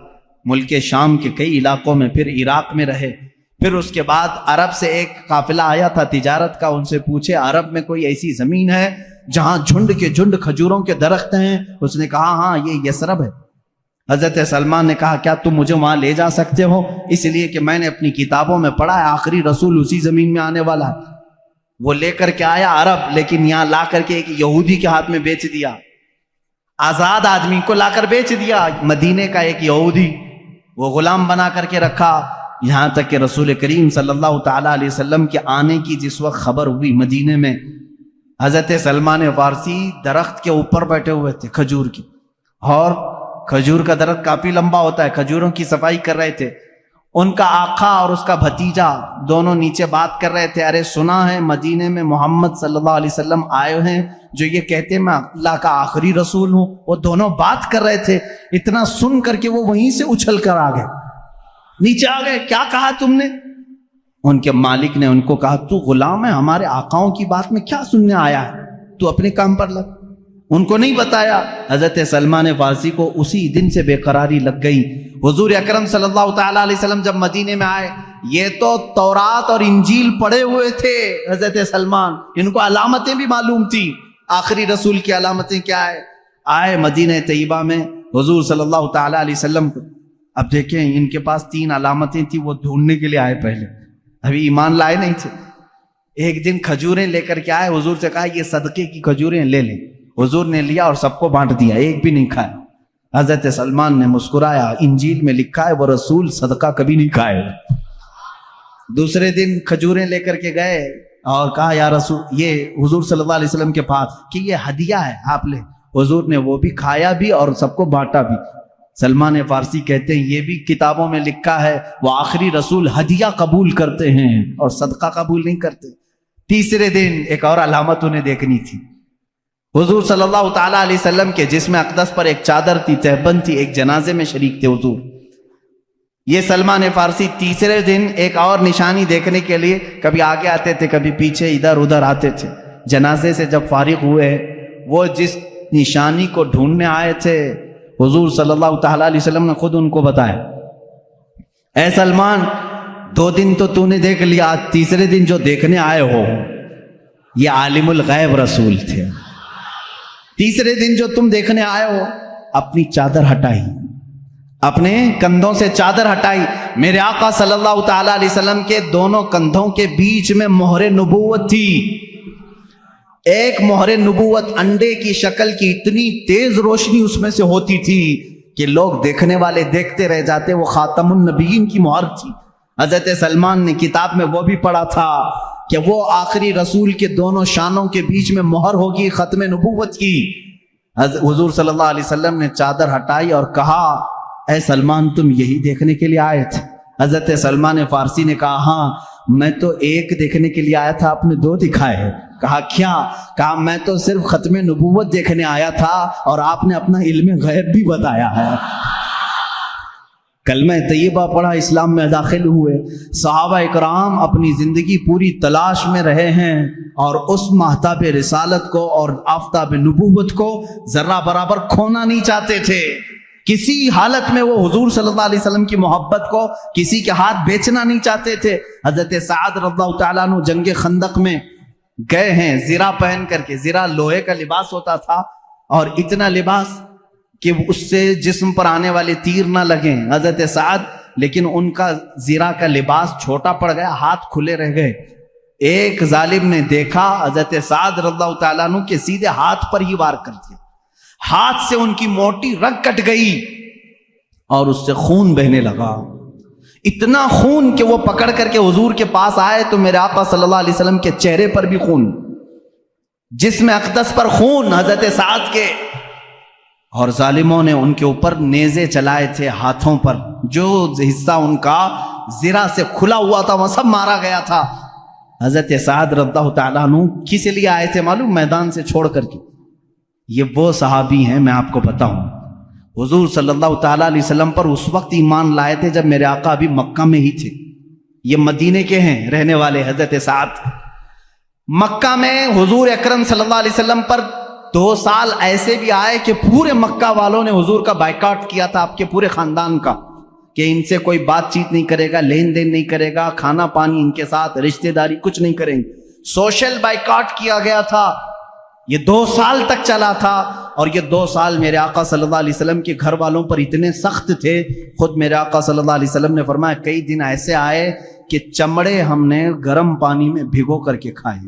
ملک شام کے کئی علاقوں میں، پھر عراق میں رہے، پھر اس کے بعد عرب سے ایک قافلہ آیا تھا تجارت کا، ان سے پوچھے عرب میں کوئی ایسی زمین ہے جہاں جھنڈ کے جھنڈ کھجوروں کے درخت ہیں؟ اس نے کہا ہاں یہ یثرب ہے۔ حضرت سلمان نے کہا کیا تم مجھے وہاں لے جا سکتے ہو؟ اس لیے کہ میں نے اپنی کتابوں میں پڑھا ہے آخری رسول اسی زمین میں آنے والا ہے۔ وہ لے کر کے آیا عرب، لیکن یہاں لا کر کے ایک یہودی کے ہاتھ میں بیچ دیا، آزاد آدمی کو لا کر بیچ دیا، مدینے کا ایک یہودی، وہ غلام بنا کر کے رکھا، یہاں تک کہ رسول کریم صلی اللہ تعالیٰ علیہ وسلم کے آنے کی جس وقت خبر ہوئی مدینے میں، حضرت سلمان فارسی درخت کے اوپر بیٹھے ہوئے تھے کھجور کی، اور کھجور کا درخت کافی لمبا ہوتا ہے، کھجوروں کی صفائی کر رہے تھے۔ ان کا آقا اور اس کا بھتیجا دونوں نیچے بات کر رہے تھے، ارے سنا ہے مدینے میں محمد صلی اللہ علیہ وسلم آئے ہیں جو یہ کہتے ہیں میں اللہ کا آخری رسول ہوں۔ وہ دونوں بات کر رہے تھے، اتنا سن کر کے وہ وہیں سے اچھل کر آ گئے، نیچے آ گئے، کیا کہا تم نے؟ ان کے مالک نے ان کو کہا تو غلام ہے، ہمارے آقاؤں کی بات میں کیا سننے آیا ہے؟ تو اپنے کام پر لگ۔ ان کو نہیں بتایا۔ حضرت سلمان فارسی کو اسی دن سے بے قراری لگ گئی۔ حضور اکرم صلی اللہ تعالیٰ علیہ وسلم جب مدینے میں آئے، یہ تو تورات اور انجیل پڑھے ہوئے تھے حضرت سلمان، ان کو علامتیں بھی معلوم تھی، آخری رسول کی علامتیں کیا ہے۔ آئے مدینہ طیبہ میں حضور صلی اللہ تعالیٰ علیہ وسلم کو، اب دیکھیں ان کے پاس 3 علامتیں تھیں، وہ ڈھونڈنے کے لیے آئے، پہلے ابھی ایمان لائے نہیں تھے۔ ایک دن کھجوریں لے کر کے آئے، حضور سے کہا یہ صدقے کی کھجوریں لے لیں۔ حضور نے لیا اور سب کو بانٹ دیا، ایک بھی نہیں کھایا۔ حضرت سلمان نے مسکرایا، انجیل میں لکھا ہے وہ رسول صدقہ کبھی نہیں کھائے۔ دوسرے دن کھجوریں لے کر کے گئے اور کہا یا رسول، یہ حضور صلی اللہ علیہ وسلم کے پاس کہ یہ ہدیہ ہے آپ لے۔ حضور نے وہ بھی کھایا بھی اور سب کو بانٹا بھی۔ سلمان فارسی کہتے ہیں یہ بھی کتابوں میں لکھا ہے وہ آخری رسول ہدیہ قبول کرتے ہیں اور صدقہ قبول نہیں کرتے۔ تیسرے دن ایک اور علامت انہیں دیکھنی تھی۔ حضور صلی اللہ تعالیٰ علیہ وسلم کے جسم اقدس پر ایک چادر تھی، تہبند تھی، ایک جنازے میں شریک تھے حضور۔ یہ سلمان فارسی تیسرے دن ایک اور نشانی دیکھنے کے لیے کبھی آگے آتے تھے، کبھی پیچھے، ادھر ادھر آتے تھے۔ جنازے سے جب فارغ ہوئے، وہ جس نشانی کو ڈھونڈنے آئے تھے حضور صلی اللہ تعالیٰ علیہ وسلم نے خود ان کو بتایا، اے سلمان 2 دن تو نے دیکھ لیا، تیسرے دن جو دیکھنے آئے ہو یہ عالم الغیب رسول تھے۔ تیسرے دن جو تم دیکھنے آئے ہو، اپنی چادر ہٹائی، اپنے کندھوں سے چادر ہٹائی، میرے آقا صلی اللہ تعالیٰ علیہ وسلم کے دونوں کندھوں کے بیچ میں مہر نبوت تھی۔ ایک مہر نبوت انڈے کی شکل کی، اتنی تیز روشنی اس میں سے ہوتی تھی کہ لوگ دیکھنے والے دیکھتے رہ جاتے، وہ خاتم النبیین کی مہر تھی۔ حضرت سلمان نے کتاب میں وہ بھی پڑھا تھا کہ وہ آخری رسول کے دونوں شانوں کے بیچ میں مہر ہوگی ختم نبوت کی۔ حضور صلی اللہ علیہ وسلم نے چادر ہٹائی اور کہا اے سلمان تم یہی دیکھنے کے لیے آئے تھے؟ حضرت سلمان فارسی نے کہا ہاں، میں تو ایک دیکھنے کے لیے آیا تھا، آپ نے 2 دکھائے ہیں۔ کہا کیا؟ کہا میں تو صرف ختم نبوت دیکھنے آیا تھا اور آپ نے اپنا علم غیب بھی بتایا ہے۔ کلمہ طیبہ پڑھا، اسلام میں داخل ہوئے۔ صحابہ اکرام اپنی زندگی پوری تلاش میں رہے ہیں اور اس ماہتاب رسالت کو اور آفتاب نبوت کو ذرہ برابر کھونا نہیں چاہتے تھے۔ کسی حالت میں وہ حضور صلی اللہ علیہ وسلم کی محبت کو کسی کے ہاتھ بیچنا نہیں چاہتے تھے۔ حضرت سعد رضی اللہ تعالیٰ عنہ جنگ خندق میں گئے ہیں زرہ پہن کر کے، زرہ لوہے کا لباس ہوتا تھا اور اتنا لباس کہ اس سے جسم پر آنے والے تیر نہ لگیں حضرت سعد، لیکن ان کا زرہ کا لباس چھوٹا پڑ گیا، ہاتھ کھلے رہ گئے۔ ایک ظالم نے دیکھا حضرت سعد رضی اللہ تعالیٰ عنہ کے سیدھے ہاتھ پر ہی وار کر دیا، ہاتھ سے ان کی موٹی رگ کٹ گئی اور اس سے خون بہنے لگا، اتنا خون کہ وہ پکڑ کر کے حضور کے پاس آئے تو میرے آقا صلی اللہ علیہ وسلم کے چہرے پر بھی خون، جسم اقدس پر خون حضرت سعد کے، اور ظالموں نے ان کے اوپر نیزے چلائے تھے ہاتھوں پر، جو حصہ ان کا زرہ سے کھلا ہوا تھا وہ سب مارا گیا تھا۔ حضرت سعد رضی اللہ تعالیٰ عنہ کس لیے آئے تھے معلوم؟ میدان سے چھوڑ کر کے۔ یہ وہ صحابی ہیں، میں آپ کو بتاؤں، حضور صلی اللہ تعالیٰ علیہ وسلم پر اس وقت ایمان لائے تھے جب میرے آقا ابھی مکہ میں ہی تھے۔ یہ مدینے کے ہیں رہنے والے حضرت سعد. مکہ میں حضور اکرم صلی اللہ علیہ وسلم پر 2 سال ایسے بھی آئے کہ پورے مکہ والوں نے حضور کا بائیکاٹ کیا تھا، آپ کے پورے خاندان کا، کہ ان سے کوئی بات چیت نہیں کرے گا، لین دین نہیں کرے گا، کھانا پانی ان کے ساتھ، رشتہ داری کچھ نہیں کریں گے. سوشل بائیکاٹ کیا گیا تھا. یہ 2 سال تک چلا تھا. اور یہ 2 سال میرے آقا صلی اللہ علیہ وسلم کے گھر والوں پر اتنے سخت تھے. خود میرے آقا صلی اللہ علیہ وسلم نے فرمایا کئی دن ایسے آئے کہ چمڑے ہم نے گرم پانی میں بھگو کر کے کھائے،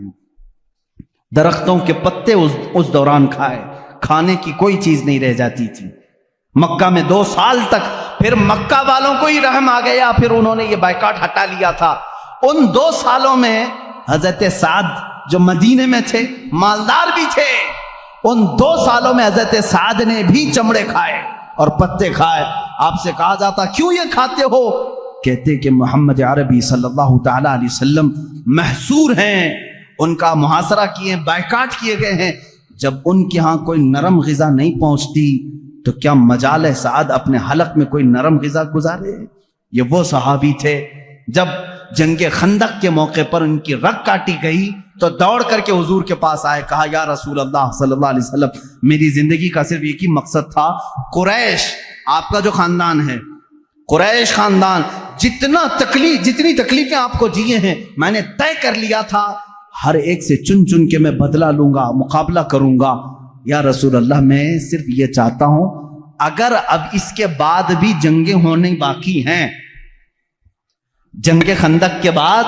درختوں کے پتے اس دوران کھائے، کھانے کی کوئی چیز نہیں رہ جاتی تھی مکہ میں 2 سال تک. پھر مکہ والوں کو ہی رحم آ گیا، پھر انہوں نے یہ بائیکاٹ ہٹا لیا تھا. ان 2 سالوں میں حضرت سعد جو مدینے میں تھے، مالدار بھی تھے، ان 2 سالوں میں حضرت سعد نے بھی چمڑے کھائے اور پتے کھائے. آپ سے کہا جاتا کیوں یہ کھاتے ہو؟ کہتے کہ محمد عربی صلی اللہ تعالی علیہ وسلم محصور ہیں، ان کا محاصرہ کیے، بائیکاٹ کیے گئے ہیں. جب ان کے ہاں کوئی نرم غذا نہیں پہنچتی تو کیا مجال ہے سعد اپنے حلق میں کوئی نرم غذا گزارے؟ یہ وہ صحابی تھے جب جنگ خندق کے موقع پر ان کی رگ کاٹی گئی تو دوڑ کر کے حضور کے پاس آئے، کہا یا رسول اللہ صلی اللہ علیہ وسلم میری زندگی کا صرف ایک ہی مقصد تھا، قریش آپ کا جو خاندان ہے، قریش خاندان جتنی تکلیفیں آپ کو دیے ہیں میں نے طے کر لیا تھا، ہر ایک سے چن چن کے میں بدلہ لوں گا، مقابلہ کروں گا. یا رسول اللہ میں صرف یہ چاہتا ہوں اگر اب اس کے بعد بھی جنگیں ہونے باقی ہیں، جنگ خندق کے بعد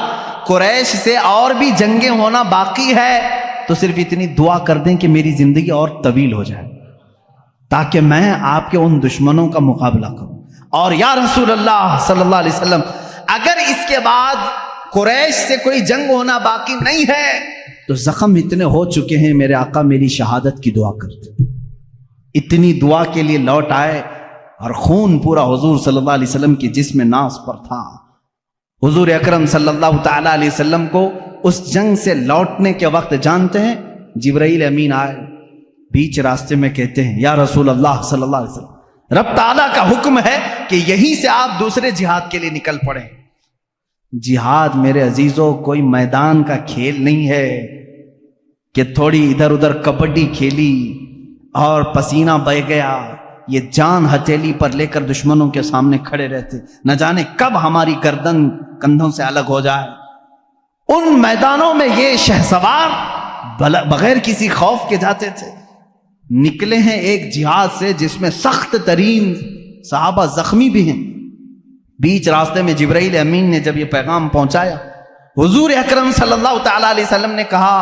قریش سے اور بھی جنگیں ہونا باقی ہے، تو صرف اتنی دعا کر دیں کہ میری زندگی اور طویل ہو جائے تاکہ میں آپ کے ان دشمنوں کا مقابلہ کروں. اور یا رسول اللہ صلی اللہ علیہ وسلم اگر اس کے بعد قریش سے کوئی جنگ ہونا باقی نہیں ہے تو زخم اتنے ہو چکے ہیں، میرے آقا میری شہادت کی دعا کرتے. اتنی دعا کے لیے لوٹ آئے اور خون پورا حضور صلی اللہ علیہ وسلم کی جسم ناز پر تھا. حضور اکرم صلی اللہ تعالی علیہ وسلم کو اس جنگ سے لوٹنے کے وقت جانتے ہیں جبرائیل امین آئے، بیچ راستے میں کہتے ہیں یا رسول اللہ صلی اللہ علیہ وسلم رب تعالیٰ کا حکم ہے کہ یہیں سے آپ دوسرے جہاد کے لیے نکل پڑیں. جہاد میرے عزیزوں کوئی میدان کا کھیل نہیں ہے کہ تھوڑی ادھر ادھر کبڈی کھیلی اور پسینہ بہہ گیا. یہ جان ہتھیلی پر لے کر دشمنوں کے سامنے کھڑے رہتے، نہ جانے کب ہماری گردن کندھوں سے الگ ہو جائے. ان میدانوں میں یہ شہسوار بغیر کسی خوف کے جاتے تھے. نکلے ہیں ایک جہاد سے جس میں سخت ترین صحابہ زخمی بھی ہیں. بیچ راستے میں جبرائیل امین نے جب یہ پیغام پہنچایا، حضور اکرم صلی اللہ تعالی علیہ وسلم نے کہا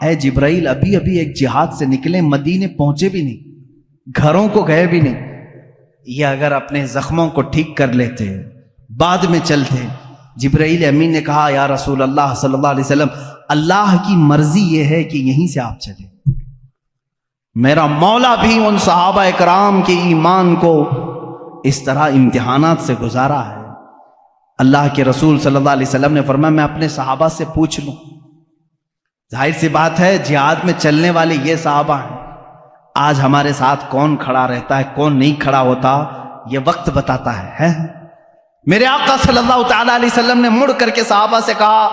اے جبرائیل ابھی ایک جہاد سے نکلے، مدینے پہنچے بھی نہیں، گھروں کو گئے بھی نہیں، یہ اگر اپنے زخموں کو ٹھیک کر لیتے بعد میں چلتے. جبرائیل امین نے کہا یا رسول اللہ صلی اللہ علیہ وسلم اللہ کی مرضی یہ ہے کہ یہیں سے آپ چلیں. میرا مولا بھی ان صحابہ اکرام کے ایمان کو اس طرح امتحانات سے گزارا ہے. اللہ کے رسول صلی اللہ علیہ وسلم نے فرمایا میں اپنے صحابہ سے پوچھ لوں. ظاہر سی بات ہے جہاد میں چلنے والے یہ صحابہ ہیں. آج ہمارے ساتھ کون کھڑا رہتا ہے کون نہیں کھڑا ہوتا یہ وقت بتاتا ہے. میرے آقا صلی اللہ تعالی علیہ وسلم نے مڑ کر کے صحابہ سے کہا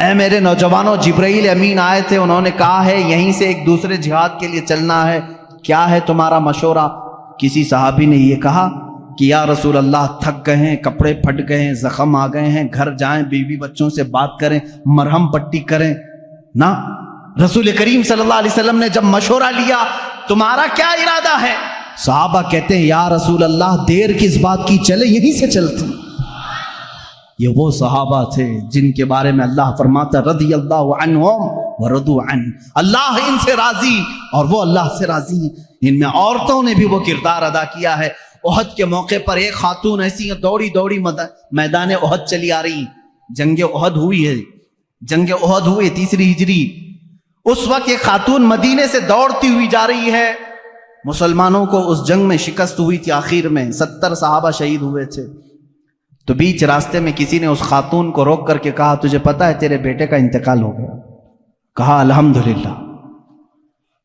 اے میرے نوجوانوں جبرائیل امین آئے تھے، انہوں نے کہا ہے یہیں سے ایک دوسرے جہاد کے لیے چلنا ہے، کیا ہے تمہارا مشورہ؟ کسی صحابی نے یہ کہا کہ یا رسول اللہ تھک گئے ہیں، کپڑے پھٹ گئے ہیں، زخم آ گئے ہیں، گھر جائیں، بیوی بچوں سے بات کریں، مرہم پٹی کریں. نہ، رسول کریم صلی اللہ علیہ وسلم نے جب مشورہ لیا تمہارا کیا ارادہ ہے؟ صحابہ کہتے ہیں یا رسول اللہ دیر کس بات کی، چلے یہیں سے چلتے. یہ وہ صحابہ تھے جن کے بارے میں اللہ فرماتا رضی اللہ عنہم ورضوا عنہ، اللہ ان سے راضی اور وہ اللہ سے راضی ہیں. ان میں عورتوں نے بھی وہ کردار ادا کیا ہے. احد کے موقع پر ایک خاتون ایسی دوڑی میدان احد چلی آ رہی. جنگ احد ہوئی ہے، جنگ احد ہوئی 3 ہجری. اس وقت ایک خاتون مدینے سے دوڑتی ہوئی جا رہی ہے. مسلمانوں کو اس جنگ میں شکست ہوئی تھی، آخر میں 70 صحابہ شہید ہوئے تھے. تو بیچ راستے میں کسی نے اس خاتون کو روک کر کے کہا تجھے پتا ہے تیرے بیٹے کا انتقال ہو گیا؟ کہا الحمدللہ.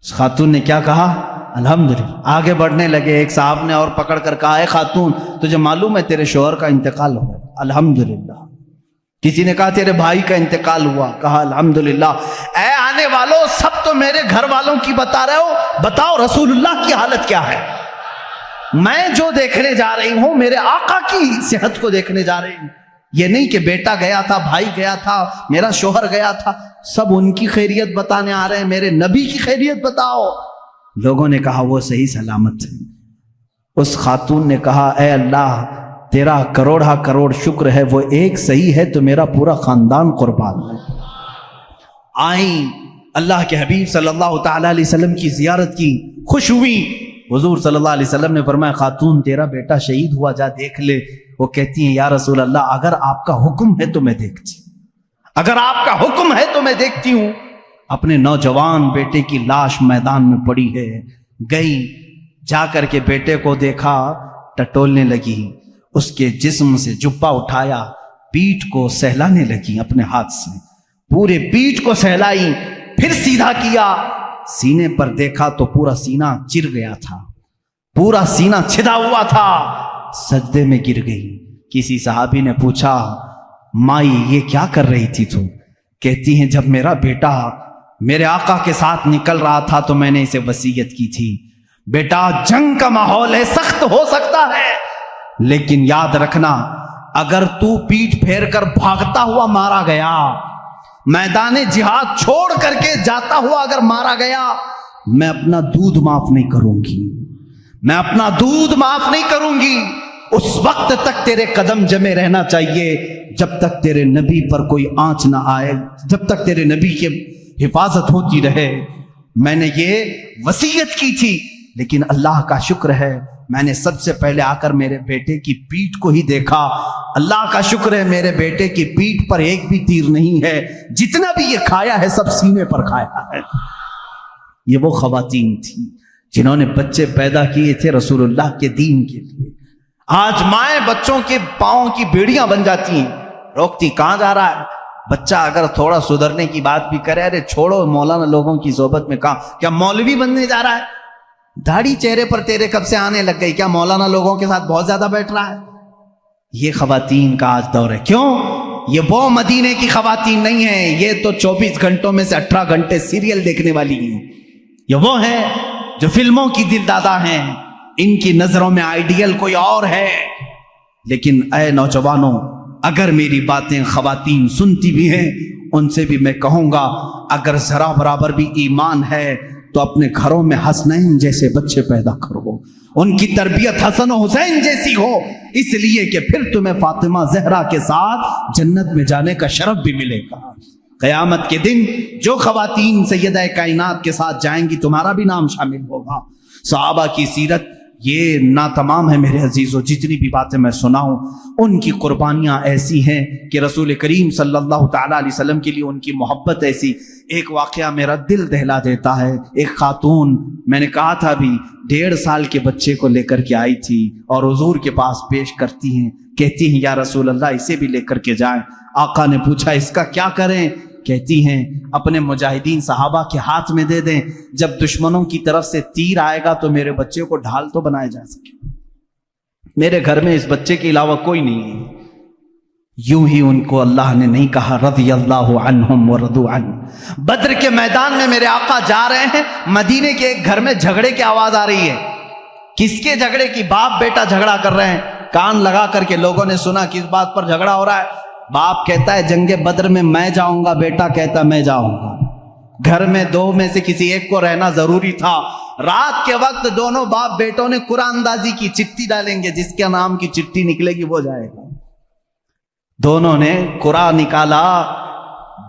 اس خاتون نے کیا کہا؟ الحمدللہ. آگے بڑھنے لگے، ایک صاحب نے اور پکڑ کر کہا اے خاتون تجھے معلوم ہے تیرے شوہر کا انتقال ہو گیا؟ الحمدللہ. کسی نے کہا تیرے بھائی کا انتقال ہوا، کہا الحمدللہ۔ اے آنے والوں، سب تو میرے گھر والوں کی بتا رہے ہو، بتاؤ رسول اللہ کی حالت کیا ہے؟ میں جو دیکھنے جا رہی ہوں میرے آقا کی صحت کو دیکھنے جا رہی ہوں۔ یہ نہیں کہ بیٹا گیا تھا، بھائی گیا تھا، میرا شوہر گیا تھا، سب ان کی خیریت بتانے آ رہے ہیں، میرے نبی کی خیریت بتاؤ۔ لوگوں نے کہا وہ صحیح سلامت ہے۔ اس خاتون نے کہا اے اللہ، تیرا کروڑا کروڑ شکر ہے، وہ ایک صحیح ہے تو میرا پورا خاندان قربان ہے۔ آئیں، اللہ کے حبیب صلی اللہ تعالی علیہ وسلم کی زیارت کی، خوش ہوئی۔ حضور صلی اللہ علیہ وسلم نے فرمایا خاتون تیرا بیٹا شہید ہوا، جا دیکھ لے۔ وہ کہتی ہیں یا رسول اللہ اگر آپ کا حکم ہے تو میں دیکھتی ہوں، اگر آپ کا حکم ہے تو میں دیکھتی ہوں۔ اپنے نوجوان بیٹے کی لاش میدان میں پڑی ہے، گئی، جا کر کے بیٹے کو دیکھا، ٹٹولنے لگی، اس کے جسم سے جبہ اٹھایا، پیٹھ کو سہلانے لگی اپنے ہاتھ سے، پورے پیٹھ کو سہلائی، پھر سیدھا کیا، سینے پر دیکھا تو پورا سینہ چر گیا تھا، پورا سینہ چھدا ہوا تھا، سجدے میں گر گئی۔ کسی صحابی نے پوچھا مائی یہ کیا کر رہی تھی تو؟ کہتی ہیں جب میرا بیٹا میرے آقا کے ساتھ نکل رہا تھا تو میں نے اسے وصیت کی تھی، بیٹا جنگ کا ماحول ہے، سخت ہو سکتا ہے، لیکن یاد رکھنا اگر تو پیٹھ پھیر کر بھاگتا ہوا مارا گیا، میدان جہاد چھوڑ کر کے جاتا ہوا اگر مارا گیا، میں اپنا دودھ معاف نہیں کروں گی، میں اپنا دودھ معاف نہیں کروں گی۔ اس وقت تک تیرے قدم جمے رہنا چاہیے جب تک تیرے نبی پر کوئی آنچ نہ آئے، جب تک تیرے نبی کی حفاظت ہوتی رہے۔ میں نے یہ وصیت کی تھی، لیکن اللہ کا شکر ہے میں نے سب سے پہلے آ کر میرے بیٹے کی پیٹھ کو ہی دیکھا۔ اللہ کا شکر ہے میرے بیٹے کی پیٹھ پر ایک بھی تیر نہیں ہے، جتنا بھی یہ کھایا ہے سب سینے پر کھایا ہے۔ یہ وہ خواتین تھیں جنہوں نے بچے پیدا کیے تھے رسول اللہ کے دین کے لیے۔ آج مائیں بچوں کے پاؤں کی بیڑیاں بن جاتی ہیں، روکتی کہاں جا رہا ہے؟ بچہ اگر تھوڑا سدھرنے کی بات بھی کرے، ارے چھوڑو مولانا لوگوں کی صحبت میں، کہاں کیا مولوی بننے جا رہا ہے؟ داڑھی چہرے پر تیرے کب سے آنے لگ گئی؟ کیا مولانا لوگوں کے ساتھ بہت زیادہ بیٹھ رہا ہے؟ یہ خواتین کا آج دور ہے۔ کیوں؟ یہ وہ مدینے کی خواتین نہیں ہیں، یہ تو 24 گھنٹوں میں سے 18 گھنٹے سیریل دیکھنے والی ہیں۔ یہ وہ ہیں جو فلموں کی دل دادا ہیں، ان کی نظروں میں آئیڈیل کوئی اور ہے۔ لیکن اے نوجوانوں، اگر میری باتیں خواتین سنتی بھی ہیں، ان سے بھی میں کہوں گا اگر ذرا برابر بھی ایمان ہے تو اپنے گھروں میں حسنین جیسے بچے پیدا کرو، ان کی تربیت حسن و حسین جیسی ہو، اس لیے کہ پھر تمہیں فاطمہ زہرا کے ساتھ جنت میں جانے کا شرف بھی ملے گا۔ قیامت کے دن جو خواتین سیدہ کائنات کے ساتھ جائیں گی تمہارا بھی نام شامل ہوگا۔ صحابہ کی سیرت یہ ناتمام ہے میرے عزیزوں، جتنی بھی باتیں میں سنا ہوں ان کی قربانیاں ایسی ہیں کہ رسول کریم صلی اللہ تعالیٰ علیہ وسلم کے لیے ان کی محبت ایسی۔ ایک واقعہ میرا دل دہلا دیتا ہے۔ ایک خاتون، میں نے کہا تھا بھی، 1.5 سال کے بچے کو لے کر کے آئی تھی اور حضور کے پاس پیش کرتی ہیں، کہتی ہیں یا رسول اللہ اسے بھی لے کر کے جائیں۔ آقا نے پوچھا اس کا کیا کریں؟ کہتی ہیں اپنے مجاہدین صحابہ کے ہاتھ میں دے دیں، جب دشمنوں کی طرف سے تیر آئے گا تو میرے بچے کو ڈھال تو بنایا جا سکے۔ میرے گھر میں اس بچے کے علاوہ کوئی نہیں ہے۔ یوں ہی ان کو اللہ نے نہیں کہا رضی اللہ عنہم ورضوا عنہ۔ بدر کے میدان میں میرے آقا جا رہے ہیں، مدینے کے ایک گھر میں جھگڑے کی آواز آ رہی ہے۔ کس کے جھگڑے کی؟ باپ بیٹا جھگڑا کر رہے ہیں۔ کان لگا کر کے لوگوں نے سنا کس بات پر جھگڑا ہو رہا ہے۔ باپ کہتا ہے جنگ بدر میں میں جاؤں گا، بیٹا کہتا میں جاؤں گا۔ گھر میں 2 میں سے کسی ایک کو رہنا ضروری تھا۔ رات کے وقت دونوں باپ بیٹوں نے قرآن اندازی کی، چٹھی ڈالیں گے، جس کے نام کی چٹھی نکلے گی وہ جائے گا۔ دونوں نے قرآن نکالا۔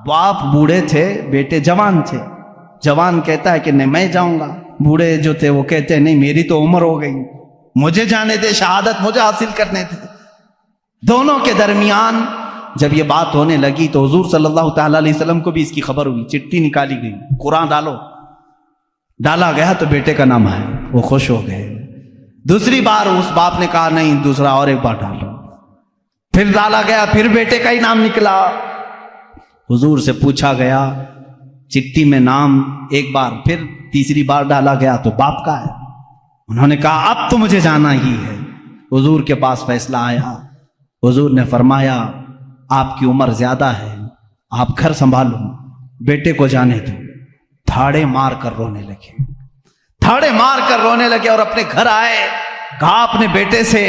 باپ بوڑھے تھے، بیٹے جوان تھے۔ جوان کہتا ہے کہ نہیں میں جاؤں گا، بوڑھے جو تھے وہ کہتے ہیں نہیں میری تو عمر ہو گئی، مجھے جانے دے، شہادت مجھے حاصل کرنے تھے۔ دونوں کے درمیان جب یہ بات ہونے لگی تو حضور صلی اللہ تعالیٰ علیہ وسلم کو بھی اس کی خبر ہوئی، چٹھی نکالی گئی، قرآن ڈالو، ڈالا گیا تو بیٹے کا نام ہے، وہ خوش ہو گئے۔ دوسری بار اس باپ نے کہا نہیں دوسرا اور ایک بار ڈالو، پھر ڈالا گیا، پھر بیٹے کا ہی نام نکلا۔ حضور سے پوچھا گیا چٹھی میں نام ایک بار، پھر تیسری بار ڈالا گیا تو باپ کا ہے۔ انہوں نے کہا اب تو مجھے جانا ہی ہے۔ حضور کے پاس فیصلہ آیا، حضور نے فرمایا آپ کی عمر زیادہ ہے، آپ گھر سنبھالو، بیٹے کو جانے دو۔ تھاڑے مار کر رونے لگے، تھاڑے مار کر رونے لگے اور اپنے گھر آئے، کہا اپنے بیٹے سے،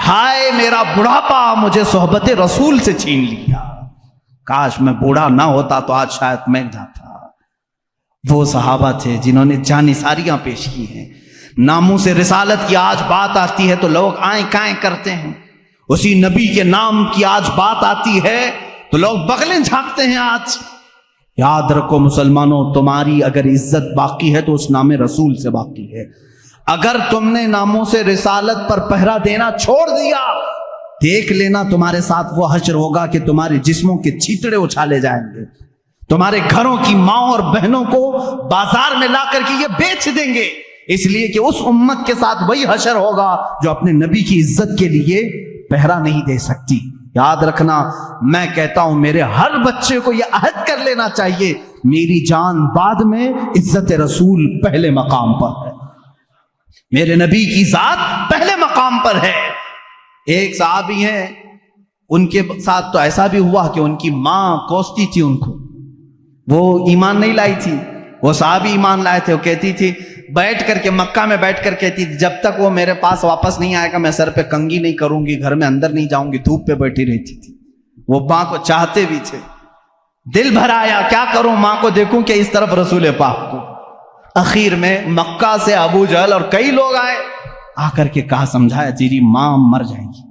ہائے میرا بڑھاپا مجھے صحبت رسول سے چھین لیا، کاش میں بوڑھا نہ ہوتا تو آج شاید میں جاتا۔ وہ صحابہ تھے جنہوں نے جان نثاریاں پیش کی ہیں۔ ناموس رسالت کی آج بات آتی ہے تو لوگ آئیں کائیں کرتے ہیں، اسی نبی کے نام کی آج بات آتی ہے تو لوگ بغلیں جھانکتے ہیں۔ آج یاد رکھو مسلمانوں، تمہاری اگر عزت باقی ہے تو اس نام رسول سے باقی ہے۔ اگر تم نے ناموس رسالت پر پہرا دینا چھوڑ دیا، دیکھ لینا تمہارے ساتھ وہ حشر ہوگا کہ تمہارے جسموں کے چھیتڑے اچھالے جائیں گے، تمہارے گھروں کی ماں اور بہنوں کو بازار میں لا کر کے یہ بیچ دیں گے، اس لیے کہ اس امت کے ساتھ وہی حشر ہوگا جو اپنے نبی کی عزت کے لیے پہرا نہیں دے سکتی۔ یاد رکھنا، میں کہتا ہوں میرے ہر بچے کو یہ عہد کر لینا چاہیے، میری جان بعد میں، عزت رسول پہلے مقام پر ہے، میرے نبی کی ذات پہلے مقام پر ہے۔ ایک صحابی ہیں، ان کے ساتھ تو ایسا بھی ہوا کہ ان کی ماں کوستی تھی ان کو، وہ ایمان نہیں لائی تھی، وہ صحابی ایمان لائے تھے۔ وہ کہتی تھی، بیٹھ کر کے مکہ میں بیٹھ کر کہتی تھی، جب تک وہ میرے پاس واپس نہیں آئے گا میں سر پہ کنگھی نہیں کروں گی، گھر میں اندر نہیں جاؤں گی، دھوپ پہ بیٹھی رہتی تھی۔ وہ ماں کو چاہتے بھی تھے، دل بھر آیا کیا کروں، ماں کو دیکھوں کہ اس طرف رسول پاک کو۔ اخیر میں مکہ سے ابو جہل اور کئی لوگ آئے، آ کر کے کہا، سمجھایا تیری ماں مر جائے گی،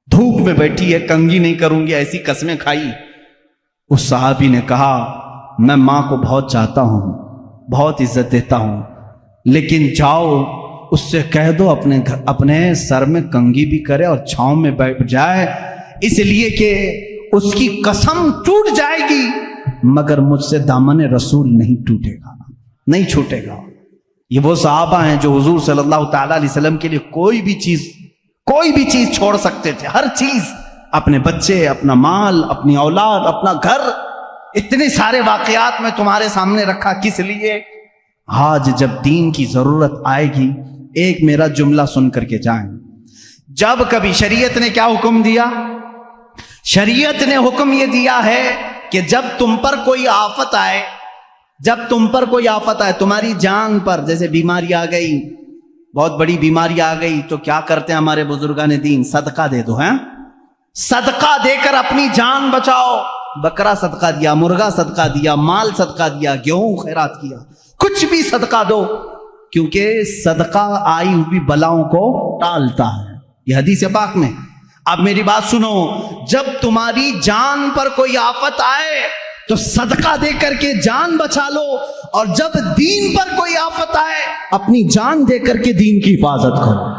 دھوپ میں بیٹھی ہے، کنگھی نہیں کروں گی، ایسی قسمیں کھائی۔ اس صحابی نے کہا، میں ماں کو بہت چاہتا ہوں، بہت عزت دیتا ہوں، لیکن جاؤ اس سے کہہ دو اپنے سر میں کنگھی بھی کرے اور چھاؤں میں بیٹھ جائے، اس لیے کہ اس کی قسم ٹوٹ جائے گی مگر مجھ سے دامن رسول نہیں ٹوٹے گا، نہیں چھوٹے گا۔ یہ وہ صحابہ ہیں جو حضور صلی اللہ تعالی علیہ وسلم کے لیے کوئی بھی چیز چھوڑ سکتے تھے، ہر چیز، اپنے بچے، اپنا مال، اپنی اولاد، اپنا گھر، اتنے سارے واقعات میں تمہارے سامنے رکھا کس لیے؟ آج جب دین کی ضرورت آئے گی، ایک میرا جملہ سن کر کے جائیں۔ جب کبھی شریعت نے کیا حکم دیا؟ شریعت نے حکم یہ دیا ہے کہ جب تم پر کوئی آفت آئے، تمہاری جان پر، جیسے بیماری آ گئی، بہت بڑی بیماری آ گئی، تو کیا کرتے ہیں ہمارے بزرگان دین؟ صدقہ دے دو، ہیں؟ صدقہ دے کر اپنی جان بچاؤ۔ بکرا صدقہ دیا، مرغا صدقہ دیا، مال صدقہ دیا، گیہوں خیرات کیا، کچھ بھی صدقہ دو، کیونکہ صدقہ آئی ہوئی بلاؤں کو ٹالتا ہے، یہ حدیث پاک میں۔ اب میری بات سنو، جب تمہاری جان پر کوئی آفت آئے تو صدقہ دے کر کے جان بچا لو، اور جب دین پر کوئی آفت آئے اپنی جان دے کر کے دین کی حفاظت کرو۔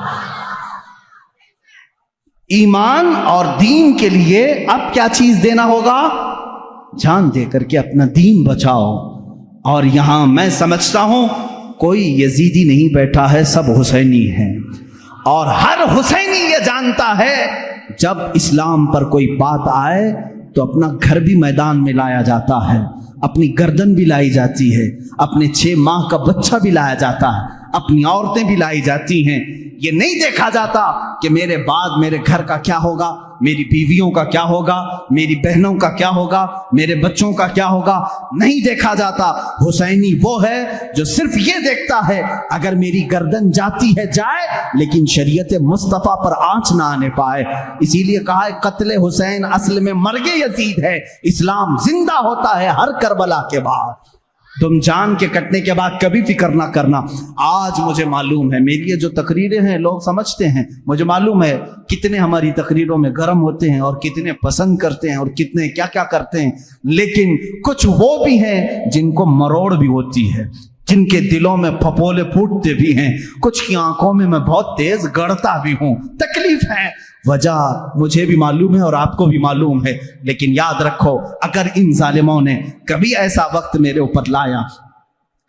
ایمان اور دین کے لیے اب کیا چیز دینا ہوگا؟ جان دے کر کے اپنا دین بچاؤ۔ اور یہاں میں سمجھتا ہوں کوئی یزیدی نہیں بیٹھا ہے، سب حسینی ہیں، اور ہر حسینی یہ جانتا ہے جب اسلام پر کوئی بات آئے تو اپنا گھر بھی میدان میں لایا جاتا ہے، اپنی گردن بھی لائی جاتی ہے، اپنے 6 ماہ کا بچہ بھی لایا جاتا ہے، اپنی عورتیں بھی لائی جاتی ہیں۔ یہ نہیں دیکھا جاتا کہ میرے بعد میرے گھر کا کیا ہوگا، میری بیویوں کا کیا ہوگا، میری بہنوں کا کیا ہوگا، میرے بچوں کا کیا ہوگا، نہیں دیکھا جاتا۔ حسینی وہ ہے جو صرف یہ دیکھتا ہے اگر میری گردن جاتی ہے جائے، لیکن شریعت مصطفیٰ پر آنچ نہ آنے پائے۔ اسی لیے کہا ہے قتل حسین اصل میں مرگ یزید ہے، اسلام زندہ ہوتا ہے ہر کربلا کے بعد۔ تم جان کے کٹنے کے بعد کبھی فکر نہ کرنا۔ آج مجھے معلوم ہے، میری یہ جو تقریریں ہیں لوگ سمجھتے ہیں، مجھے معلوم ہے کتنے ہماری تقریروں میں گرم ہوتے ہیں اور کتنے پسند کرتے ہیں اور کتنے کیا کیا کرتے ہیں، لیکن کچھ وہ بھی ہیں جن کو مروڑ بھی ہوتی ہے، جن کے دلوں میں پھپولے پھوٹتے بھی ہیں، کچھ کی آنکھوں میں بہت تیز گڑتا بھی ہوں، تکلیف ہے، وجہ مجھے بھی معلوم ہے اور آپ کو بھی معلوم ہے، لیکن یاد رکھو اگر ان ظالموں نے کبھی ایسا وقت میرے اوپر لایا،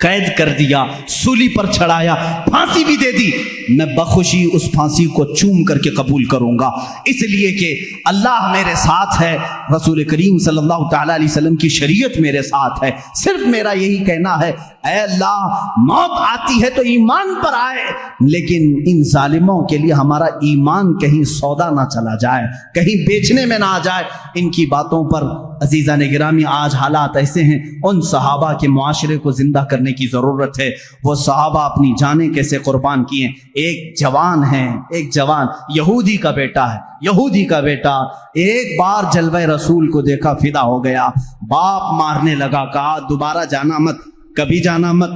قید کر دیا، سولی پر چڑھایا، پھانسی بھی دے دی، میں بخوشی اس پھانسی کو چوم کر کے قبول کروں گا، اس لیے کہ اللہ میرے ساتھ ہے، رسول کریم صلی اللہ تعالی علیہ وسلم کی شریعت میرے ساتھ ہے۔ صرف میرا یہی کہنا ہے، اے اللہ موت آتی ہے تو ایمان پر آئے، لیکن ان ظالموں کے لیے ہمارا ایمان کہیں سودا نہ چلا جائے، کہیں بیچنے میں نہ آ جائے۔ ان کی باتوں پر عزیزان گرامی آج حالات ایسے ہیں، ان صحابہ کے معاشرے کو زندہ کرنے کی ضرورت ہے۔ وہ صحابہ اپنی جانیں کیسے قربان کیے۔ ایک جوان ہے، ایک جوان یہودی کا بیٹا ہے، یہودی کا بیٹا ایک بار جلوہ رسول کو دیکھا، فدا ہو گیا، باپ مارنے لگا، کہا دوبارہ جانا مت، کبھی جانا مت۔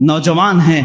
نوجوان ہے،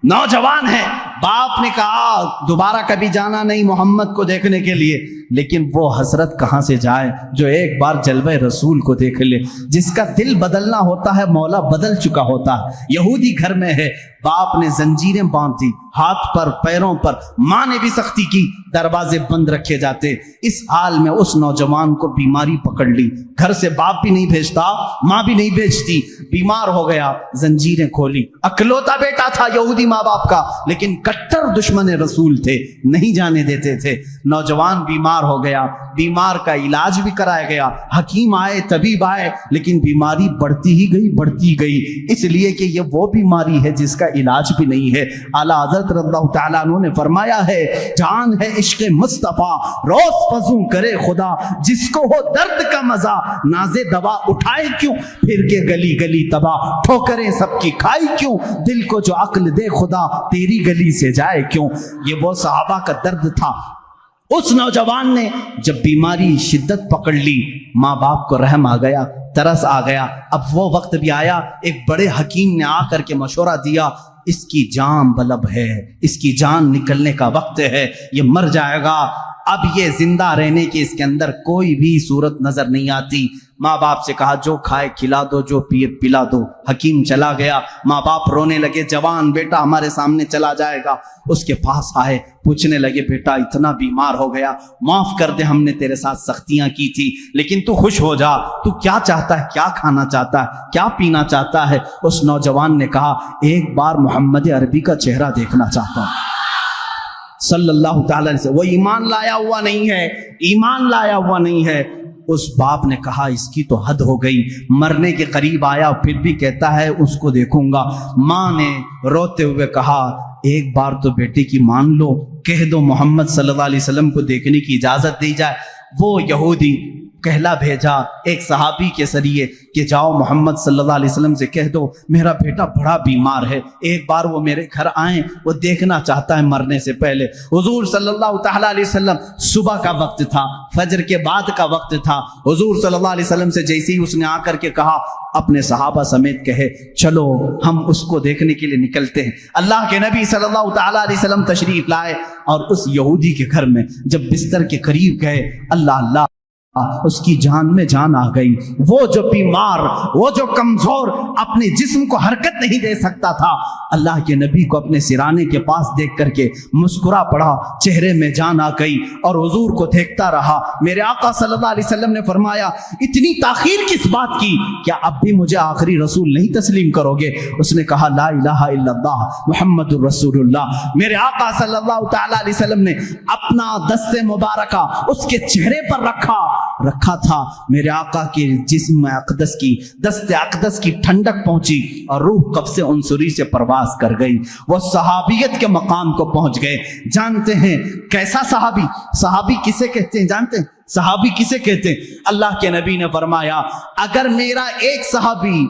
نوجوان ہے، باپ نے کہا دوبارہ کبھی جانا نہیں محمد کو دیکھنے کے لیے، لیکن وہ حسرت کہاں سے جائے جو ایک بار جلوہ رسول کو دیکھ لے۔ جس کا دل بدلنا ہوتا ہے مولا بدل چکا ہوتا ہے۔ یہودی گھر میں ہے، باپ نے زنجیریں باندھ دی ہاتھ پر پیروں پر، ماں نے بھی سختی کی، دروازے بند رکھے جاتے۔ اس حال میں اس نوجوان کو بیماری پکڑ لی، گھر سے باپ بھی نہیں بھیجتا، ماں بھی نہیں بھیجتی، بیمار ہو گیا، زنجیریں کھولی۔ اکلوتا بیٹا تھا یہودی ماں باپ کا، لیکن کٹر دشمن رسول تھے، نہیں جانے دیتے تھے۔ نوجوان بیمار ہو گیا، بیمار کا علاج بھی کرایا گیا، حکیم آئے، طبیب آئے، لیکن بیماری بڑھتی ہی گئی، بڑھتی گئی، اس لیے کہ یہ وہ بیماری ہے جس کا علاج بھی نہیں ہے۔ اعلیٰ حضرت رضی اللہ تعالیٰ عنہ نے فرمایا ہے، جان ہے عشق مصطفیٰ روز فزوں کرے خدا، جس کو ہو درد کا مزہ نازے دوا اٹھائے کیوں، پھر کے گلی گلی تباہ ٹھوکریں سب کی کھائی کیوں، دل کو جو عقل دے خدا تیری گلی سے جائے کیوں۔ یہ وہ صحابہ کا درد تھا۔ اس نوجوان نے جب بیماری شدت پکڑ لی، ماں باپ کو رحم آ گیا، ترس آ گیا۔ اب وہ وقت بھی آیا، ایک بڑے حکیم نے آ کر کے مشورہ دیا، اس کی جان بلب ہے، اس کی جان نکلنے کا وقت ہے، یہ مر جائے گا، اب یہ زندہ رہنے کی اس کے اندر کوئی بھی صورت نظر نہیں آتی۔ ماں باپ سے کہا جو کھائے کھلا دو، جو پیے پلا دو۔ حکیم چلا گیا، ماں باپ رونے لگے، جوان بیٹا ہمارے سامنے چلا جائے گا۔ اس کے پاس آئے، پوچھنے لگے بیٹا اتنا بیمار ہو گیا، معاف کر دے، ہم نے تیرے ساتھ سختیاں کی تھی، لیکن تو خوش ہو جا، تو کیا چاہتا ہے، کیا کھانا چاہتا ہے، کیا پینا چاہتا ہے؟ اس نوجوان نے کہا ایک بار محمد عربی کا چہرہ دیکھنا چاہتا ہوں صلی اللہ تعالی علیہ وسلم۔ وہ ایمان لایا ہوا نہیں ہے، ایمان لایا ہوا نہیں ہے۔ اس باپ نے کہا اس کی تو حد ہو گئی، مرنے کے قریب آیا پھر بھی کہتا ہے اس کو دیکھوں گا۔ ماں نے روتے ہوئے کہا ایک بار تو بیٹے کی مان لو، کہہ دو محمد صلی اللہ علیہ وسلم کو دیکھنے کی اجازت دی جائے۔ وہ یہودی کہلا بھیجا ایک صحابی کے ذریعے کہ جاؤ محمد صلی اللہ علیہ وسلم سے کہہ دو میرا بیٹا بڑا بیمار ہے، ایک بار وہ میرے گھر آئیں، وہ دیکھنا چاہتا ہے مرنے سے پہلے۔ حضور صلی اللہ تعالی علیہ وسلم، صبح کا وقت تھا، فجر کے بعد کا وقت تھا، حضور صلی اللہ علیہ وسلم سے جیسے ہی اس نے آ کر کے کہا اپنے صحابہ سمیت کہے چلو ہم اس کو دیکھنے کے لیے نکلتے ہیں۔ اللہ کے نبی صلی اللہ تعالی علیہ وسلم تشریف لائے اور اس یہودی کے گھر میں جب بستر کے قریب گئے، اللہ اس کی جان میں جان آ گئی۔ وہ جو بیمار، وہ جو کمزور، اپنے جسم کو حرکت نہیں دے سکتا تھا، اللہ کے نبی کو اپنے سرانے کے پاس دیکھ کر کے مسکرا پڑا، چہرے میں جان آ گئی اور حضور کو دیکھتا رہا۔ میرے آقا صلی اللہ علیہ وسلم نے فرمایا اتنی تاخیر کس بات کی، کیا اب بھی مجھے آخری رسول نہیں تسلیم کرو گے؟ اس نے کہا لا الہ الا اللہ محمد الرسول اللہ۔ میرے آقا صلی اللہ تعالی علیہ وسلم نے اپنا دست مبارکہ اس کے چہرے پر رکھا تھا۔ میرے آقا کے جسم اقدس کی، دست اقدس کی ٹھنڈک پہنچی اور روح قبض عنصری سے پرواز کر گئی، وہ صحابیت کے مقام کو پہنچ گئے۔ جانتے ہیں کیسا صحابی؟ صحابی کسے کہتے ہیں جانتے ہیں؟ صحابی کسے کہتے ہیں؟ اللہ کے نبی نے فرمایا اگر میرا ایک صحابی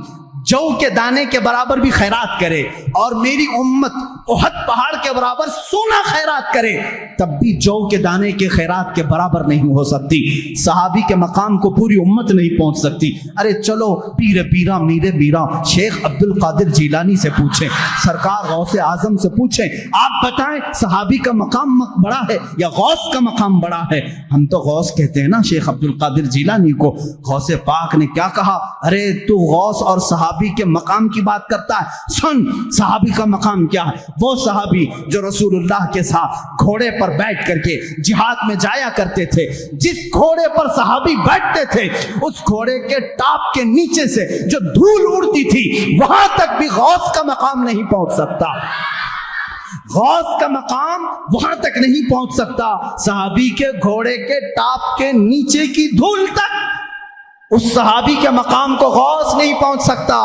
جو کے دانے کے برابر بھی خیرات کرے اور میری امت احد پہاڑ کے برابر سونا خیرات کرے تب بھی جو کے دانے کے خیرات کے برابر نہیں ہو سکتی۔ صحابی کے مقام کو پوری امت نہیں پہنچ سکتی۔ ارے چلو پیر پیرا میر میرا شیخ عبد القادر جیلانی سے پوچھیں، سرکار غوث اعظم سے پوچھیں، آپ بتائیں صحابی کا مقام بڑا ہے یا غوث کا مقام بڑا ہے؟ ہم تو غوث کہتے ہیں نا شیخ عبد القادر جیلانی کو۔ غوث پاک نے کیا کہا؟ ارے تو غوث اور صحابی صحابی کے مقام کی بات کرتا ہے۔ سن صحابی کا مقام کیا ہے۔ وہ صحابی جو رسول اللہ کے ساتھ گھوڑے پر بیٹھ کر کے جہاد میں جایا کرتے تھے، جس گھوڑے پر صحابی بیٹھتے تھے اس گھوڑے کے ٹاپ کے نیچے سے جو دھول اڑتی تھی وہاں تک بھی غوث کا مقام نہیں پہنچ سکتا۔ غوث کا مقام وہاں تک نہیں پہنچ سکتا۔ صحابی کے گھوڑے کے ٹاپ کے نیچے کی دھول تک اس صحابی کے مقام کو غوث نہیں پہنچ سکتا۔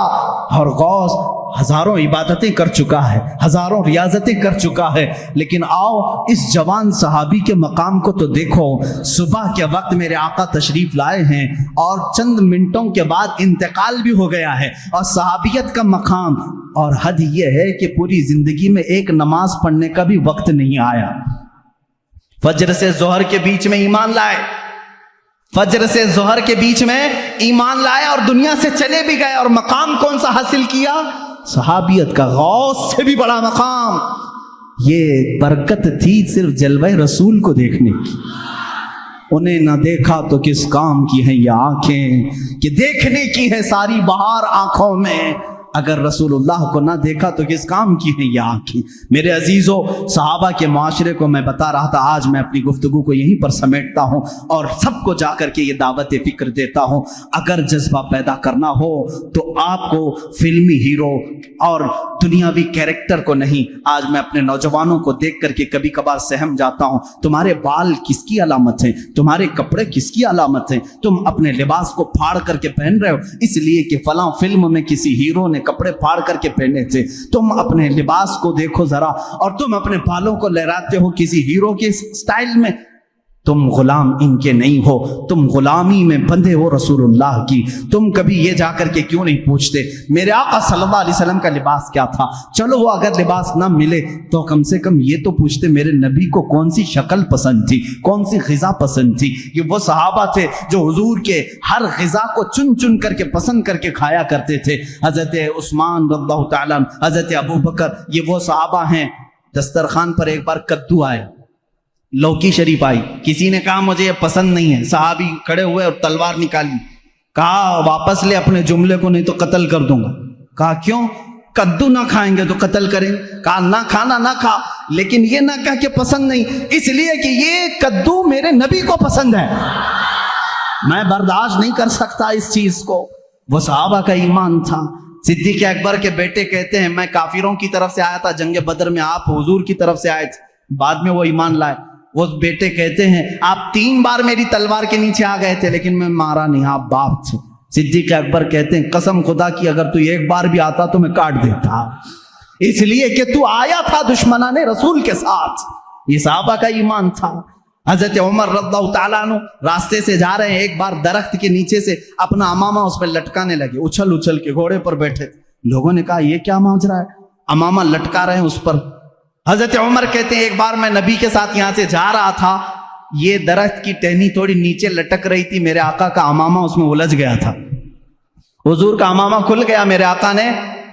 اور غوث ہزاروں عبادتیں کر چکا ہے، ہزاروں ریاضتیں کر چکا ہے، لیکن آؤ اس جوان صحابی کے مقام کو تو دیکھو۔ صبح کے وقت میرے آقا تشریف لائے ہیں اور چند منٹوں کے بعد انتقال بھی ہو گیا ہے، اور صحابیت کا مقام، اور حد یہ ہے کہ پوری زندگی میں ایک نماز پڑھنے کا بھی وقت نہیں آیا۔ فجر سے ظہر کے بیچ میں ایمان لائے، فجر سے ظہر کے بیچ میں ایمان لائے اور دنیا سے چلے بھی گئے، اور مقام کون سا حاصل کیا؟ صحابیت کا، غوث سے بھی بڑا مقام۔ یہ برکت تھی صرف جلوہ رسول کو دیکھنے کی۔ انہیں نہ دیکھا تو کس کام کی ہیں یہ آنکھیں کہ دیکھنے کی ہے ساری بہار آنکھوں میں، اگر رسول اللہ کو نہ دیکھا تو کس کام کی ہیں یہ آنکھیں۔ میرے عزیزو، صحابہ کے معاشرے کو میں بتا رہا تھا، آج میں اپنی گفتگو کو یہیں پر سمیٹتا ہوں اور سب کو جا کر کے یہ دعوت فکر دیتا ہوں۔ اگر جذبہ پیدا کرنا ہو تو آپ کو فلمی ہیرو اور دنیاوی کیریکٹر کو نہیں، آج میں اپنے نوجوانوں کو دیکھ کر کے کبھی کبھار سہم جاتا ہوں۔ تمہارے بال کس کی علامت ہیں؟ تمہارے کپڑے کس کی علامت ہیں؟ تم اپنے لباس کو پھاڑ کر کے پہن رہے ہو اس لیے کہ فلاں فلم میں کسی ہیرو نے کپڑے پھاڑ کر کے پہنے تھے۔ تم اپنے لباس کو دیکھو ذرا، اور تم اپنے بالوں کو لہراتے ہو کسی ہیرو کے سٹائل میں۔ تم غلام ان کے نہیں ہو، تم غلامی میں بندھے ہو رسول اللہ کی۔ تم کبھی یہ جا کر کے کیوں نہیں پوچھتے میرے آقا صلی اللہ علیہ وسلم کا لباس کیا تھا؟ چلو وہ اگر لباس نہ ملے تو کم سے کم یہ تو پوچھتے میرے نبی کو کون سی شکل پسند تھی، کون سی غذا پسند تھی۔ یہ وہ صحابہ تھے جو حضور کے ہر غذا کو چن چن کر کے پسند کر کے کھایا کرتے تھے۔ حضرت عثمان رضی اللہ تعالیٰ عنہ، حضرت ابو بکر، یہ وہ صحابہ ہیں۔ دسترخوان پر ایک بار کدو آئے، لوکی شریف آئی، کسی نے کہا مجھے یہ پسند نہیں ہے، صحابی کھڑے ہوئے اور تلوار نکالی، کہا واپس لے اپنے جملے کو نہیں تو قتل کر دوں گا۔ کہا کیوں؟ کدو نہ کھائیں گے تو قتل کریں گے۔ کہا نہ کھانا نہ کھا، لیکن یہ نہ کہہ کہ پسند نہیں، اس لیے کہ یہ کدو میرے نبی کو پسند ہے، میں برداشت نہیں کر سکتا اس چیز کو۔ وہ صحابہ کا ایمان تھا۔ صدیق اکبر کے بیٹے کہتے ہیں میں کافروں کی طرف سے آیا تھا جنگ بدر میں، آپ حضور کی طرف سے آئے تھے، بعد میں وہ ایمان لائے۔ وہ بیٹے کہتے ہیں آپ 3 بار میری تلوار کے نیچے آ گئے تھے لیکن میں مارا نہیں، آپ باپ تھے۔ صدیق اکبر کہتے ہیں قسم خدا کی اگر تو ایک بار بھی آتا تو میں کاٹ دیتا، اس لیے کہ تو آیا تھا دشمنان رسول کے ساتھ۔ یہ صحابہ کا ایمان تھا۔ حضرت عمر رضی اللہ تعالیٰ عنہ راستے سے جا رہے ہیں، ایک بار درخت کے نیچے سے اپنا امامہ اس پہ لٹکانے لگے، اچھل اچھل کے گھوڑے پر بیٹھے۔ لوگوں نے کہا یہ کیا ماجرا ہے، امامہ لٹکا رہے ہیں اس پر۔ حضرت عمر کہتے ہیں ایک بار میں نبی کے ساتھ یہاں سے جا رہا تھا، یہ درخت کی ٹہنی تھوڑی نیچے لٹک رہی تھی، میرے آقا کا امامہ اس میں الجھ گیا تھا، حضور کا امامہ کھل گیا، میرے آقا نے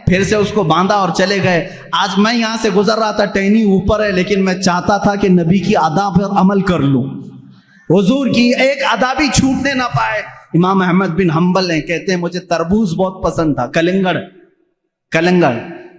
پھر سے اس کو باندھا اور چلے گئے۔ آج میں یہاں سے گزر رہا تھا، ٹہنی اوپر ہے، لیکن میں چاہتا تھا کہ نبی کی ادا پر عمل کر لوں، حضور کی ایک ادا بھی چھوٹنے نہ پائے۔ امام احمد بن حنبل ہیں، کہتے ہیں مجھے تربوز بہت پسند تھا، کلنگڑ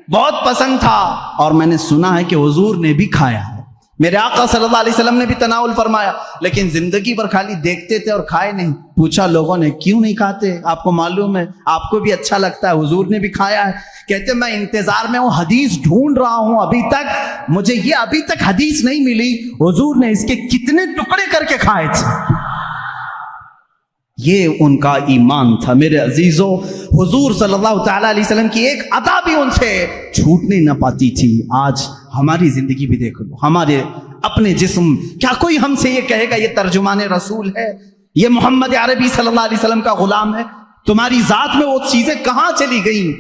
بہت پسند تھا، اور میں نے سنا ہے کہ حضور نے بھی کھایا ہے، میرے آقا صلی اللہ علیہ وسلم نے بھی تناول فرمایا، لیکن زندگی بھر خالی دیکھتے تھے اور کھائے نہیں۔ پوچھا لوگوں نے کیوں نہیں کھاتے، آپ کو معلوم ہے، آپ کو بھی اچھا لگتا ہے، حضور نے بھی کھایا ہے۔ کہتے میں انتظار میں ہوں، حدیث ڈھونڈ رہا ہوں، ابھی تک حدیث نہیں ملی حضور نے اس کے کتنے ٹکڑے کر کے کھائے تھے۔ یہ ان کا ایمان تھا۔ میرے عزیزو، حضور صلی اللہ تعالیٰ علیہ وسلم کی ایک عطا بھی ان سے چھوٹنے نہ پاتی تھی۔ آج ہماری زندگی بھی دیکھ لو، ہمارے اپنے جسم، کیا کوئی ہم سے یہ کہے گا یہ ترجمان رسول ہے، یہ محمد عربی صلی اللہ علیہ وسلم کا غلام ہے؟ تمہاری ذات میں وہ چیزیں کہاں چلی گئیں؟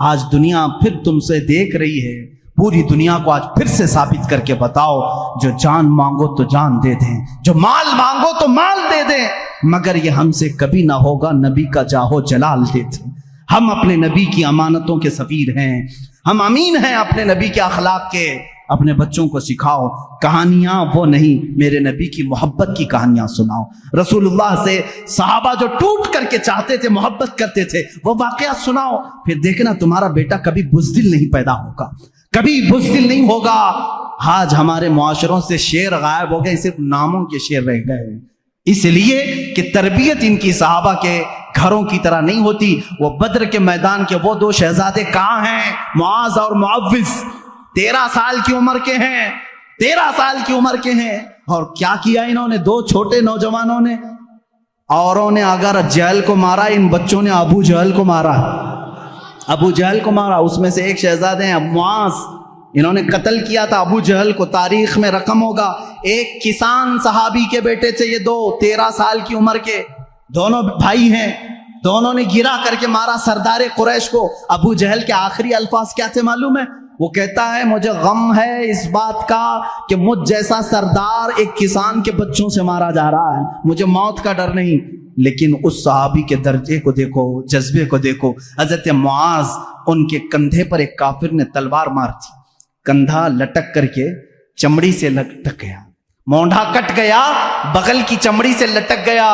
آج دنیا پھر تم سے دیکھ رہی ہے، پوری دنیا کو آج پھر سے ثابت کر کے بتاؤ، جو جان مانگو تو جان دے دیں، جو مال مانگو تو مال دے دیں، مگر یہ ہم سے کبھی نہ ہوگا نبی کا جاہو جلال دیتے۔ ہم اپنے نبی کی امانتوں کے سفیر ہیں، ہم امین ہیں اپنے نبی کے اخلاق کے۔ اپنے بچوں کو سکھاؤ، کہانیاں وہ نہیں، میرے نبی کی محبت کی کہانیاں سناؤ۔ رسول اللہ سے صحابہ جو ٹوٹ کر کے چاہتے تھے، محبت کرتے تھے، وہ واقعات سناؤ، پھر دیکھنا تمہارا بیٹا کبھی بزدل نہیں پیدا ہوگا، کبھی بزدل نہیں ہوگا۔ آج ہمارے معاشروں سے شعر غائب ہو گئے، صرف ناموں کے شعر رہ گئے، اس لیے کہ تربیت ان کی صحابہ کے گھروں کی طرح نہیں ہوتی۔ وہ بدر کے میدان کے وہ دو شہزادے کہاں ہیں؟ معاذ اور معوذ 13 سال کی عمر کے ہیں، 13 سال کی عمر کے ہیں، اور کیا کیا انہوں نے؟ دو چھوٹے نوجوانوں نے، اوروں نے اگر جہل کو مارا، ان بچوں نے ابو جہل کو مارا، ابو جہل کو مارا۔ اس میں سے ایک شہزادے ہیں معاذ، انہوں نے قتل کیا تھا ابو جہل کو، تاریخ میں رقم ہوگا۔ ایک کسان صحابی کے بیٹے تھے یہ دو، 13 سال کی عمر کے، دونوں بھائی ہیں، دونوں نے گرا کر کے مارا سردار قریش کو۔ ابو جہل کے آخری الفاظ کیا تھے معلوم ہے؟ وہ کہتا ہے مجھے غم ہے اس بات کا کہ مجھ جیسا سردار ایک کسان کے بچوں سے مارا جا رہا ہے، مجھے موت کا ڈر نہیں۔ لیکن اس صحابی کے درجے کو دیکھو، جذبے کو دیکھو۔ حضرت معاذ، ان کے کندھے پر ایک کافر نے تلوار مار دی، کندھا لٹک کر کے چمڑی سے لٹک گیا، مونڈھا کٹ گیا، بغل کی چمڑی سے لٹک گیا،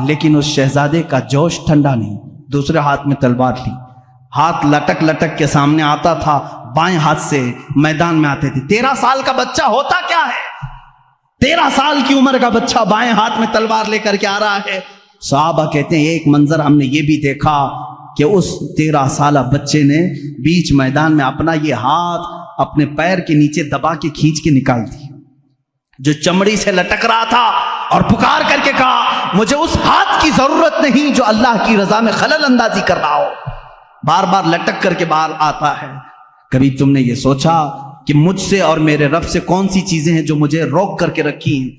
لیکن اس شہزادے کا جوش ٹھنڈا نہیں۔ دوسرے ہاتھ میں تلوار لی، ہاتھ لٹک لٹک کے سامنے آتا تھا، بائیں ہاتھ سے میدان میں آتے تھے۔ 13 سال کا بچہ ہوتا کیا ہے؟ 13 سال کی عمر کا بچہ بائیں ہاتھ میں تلوار لے کر کے آ رہا ہے۔ صحابہ کہتے ہیں ایک منظر ہم نے یہ بھی دیکھا کہ اس 13 سالہ بچے نے بیچ میدان میں اپنا یہ ہاتھ اپنے پیر کے نیچے دبا کے کھینچ کے نکال دی جو چمڑی سے لٹک رہا تھا، اور پکار کر کے کہا مجھے اس ہاتھ کی ضرورت نہیں جو اللہ کی رضا میں خلل اندازی کر رہا ہو۔ بار بار لٹک کر کے باہر آتا ہے۔ کبھی تم نے یہ سوچا کہ مجھ سے اور میرے رب سے کون سی چیزیں ہیں جو مجھے روک کر کے رکھی ہیں؟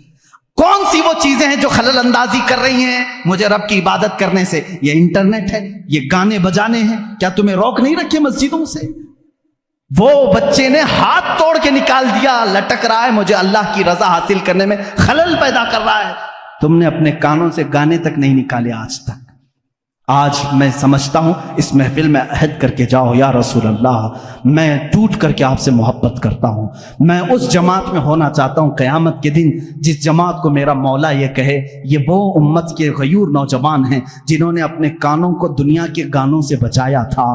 کون سی وہ چیزیں ہیں جو خلل اندازی کر رہی ہیں مجھے رب کی عبادت کرنے سے؟ یہ انٹرنیٹ ہے، یہ گانے بجانے ہیں، کیا تمہیں روک نہیں رکھے مسجدوں سے؟ وہ بچے نے ہاتھ توڑ کے نکال دیا، لٹک رہا ہے، مجھے اللہ کی رضا حاصل کرنے میں خلل پیدا کر رہا ہے۔ تم نے اپنے کانوں سے گانے تک نہیں نکالے آج تک۔ آج میں سمجھتا ہوں اس محفل میں عہد کر کے جاؤ، یا رسول اللہ میں ٹوٹ کر کے آپ سے محبت کرتا ہوں، میں اس جماعت میں ہونا چاہتا ہوں قیامت کے دن جس جماعت کو میرا مولا یہ کہے یہ وہ امت کے غیور نوجوان ہیں جنہوں نے اپنے کانوں کو دنیا کے گانوں سے بچایا تھا،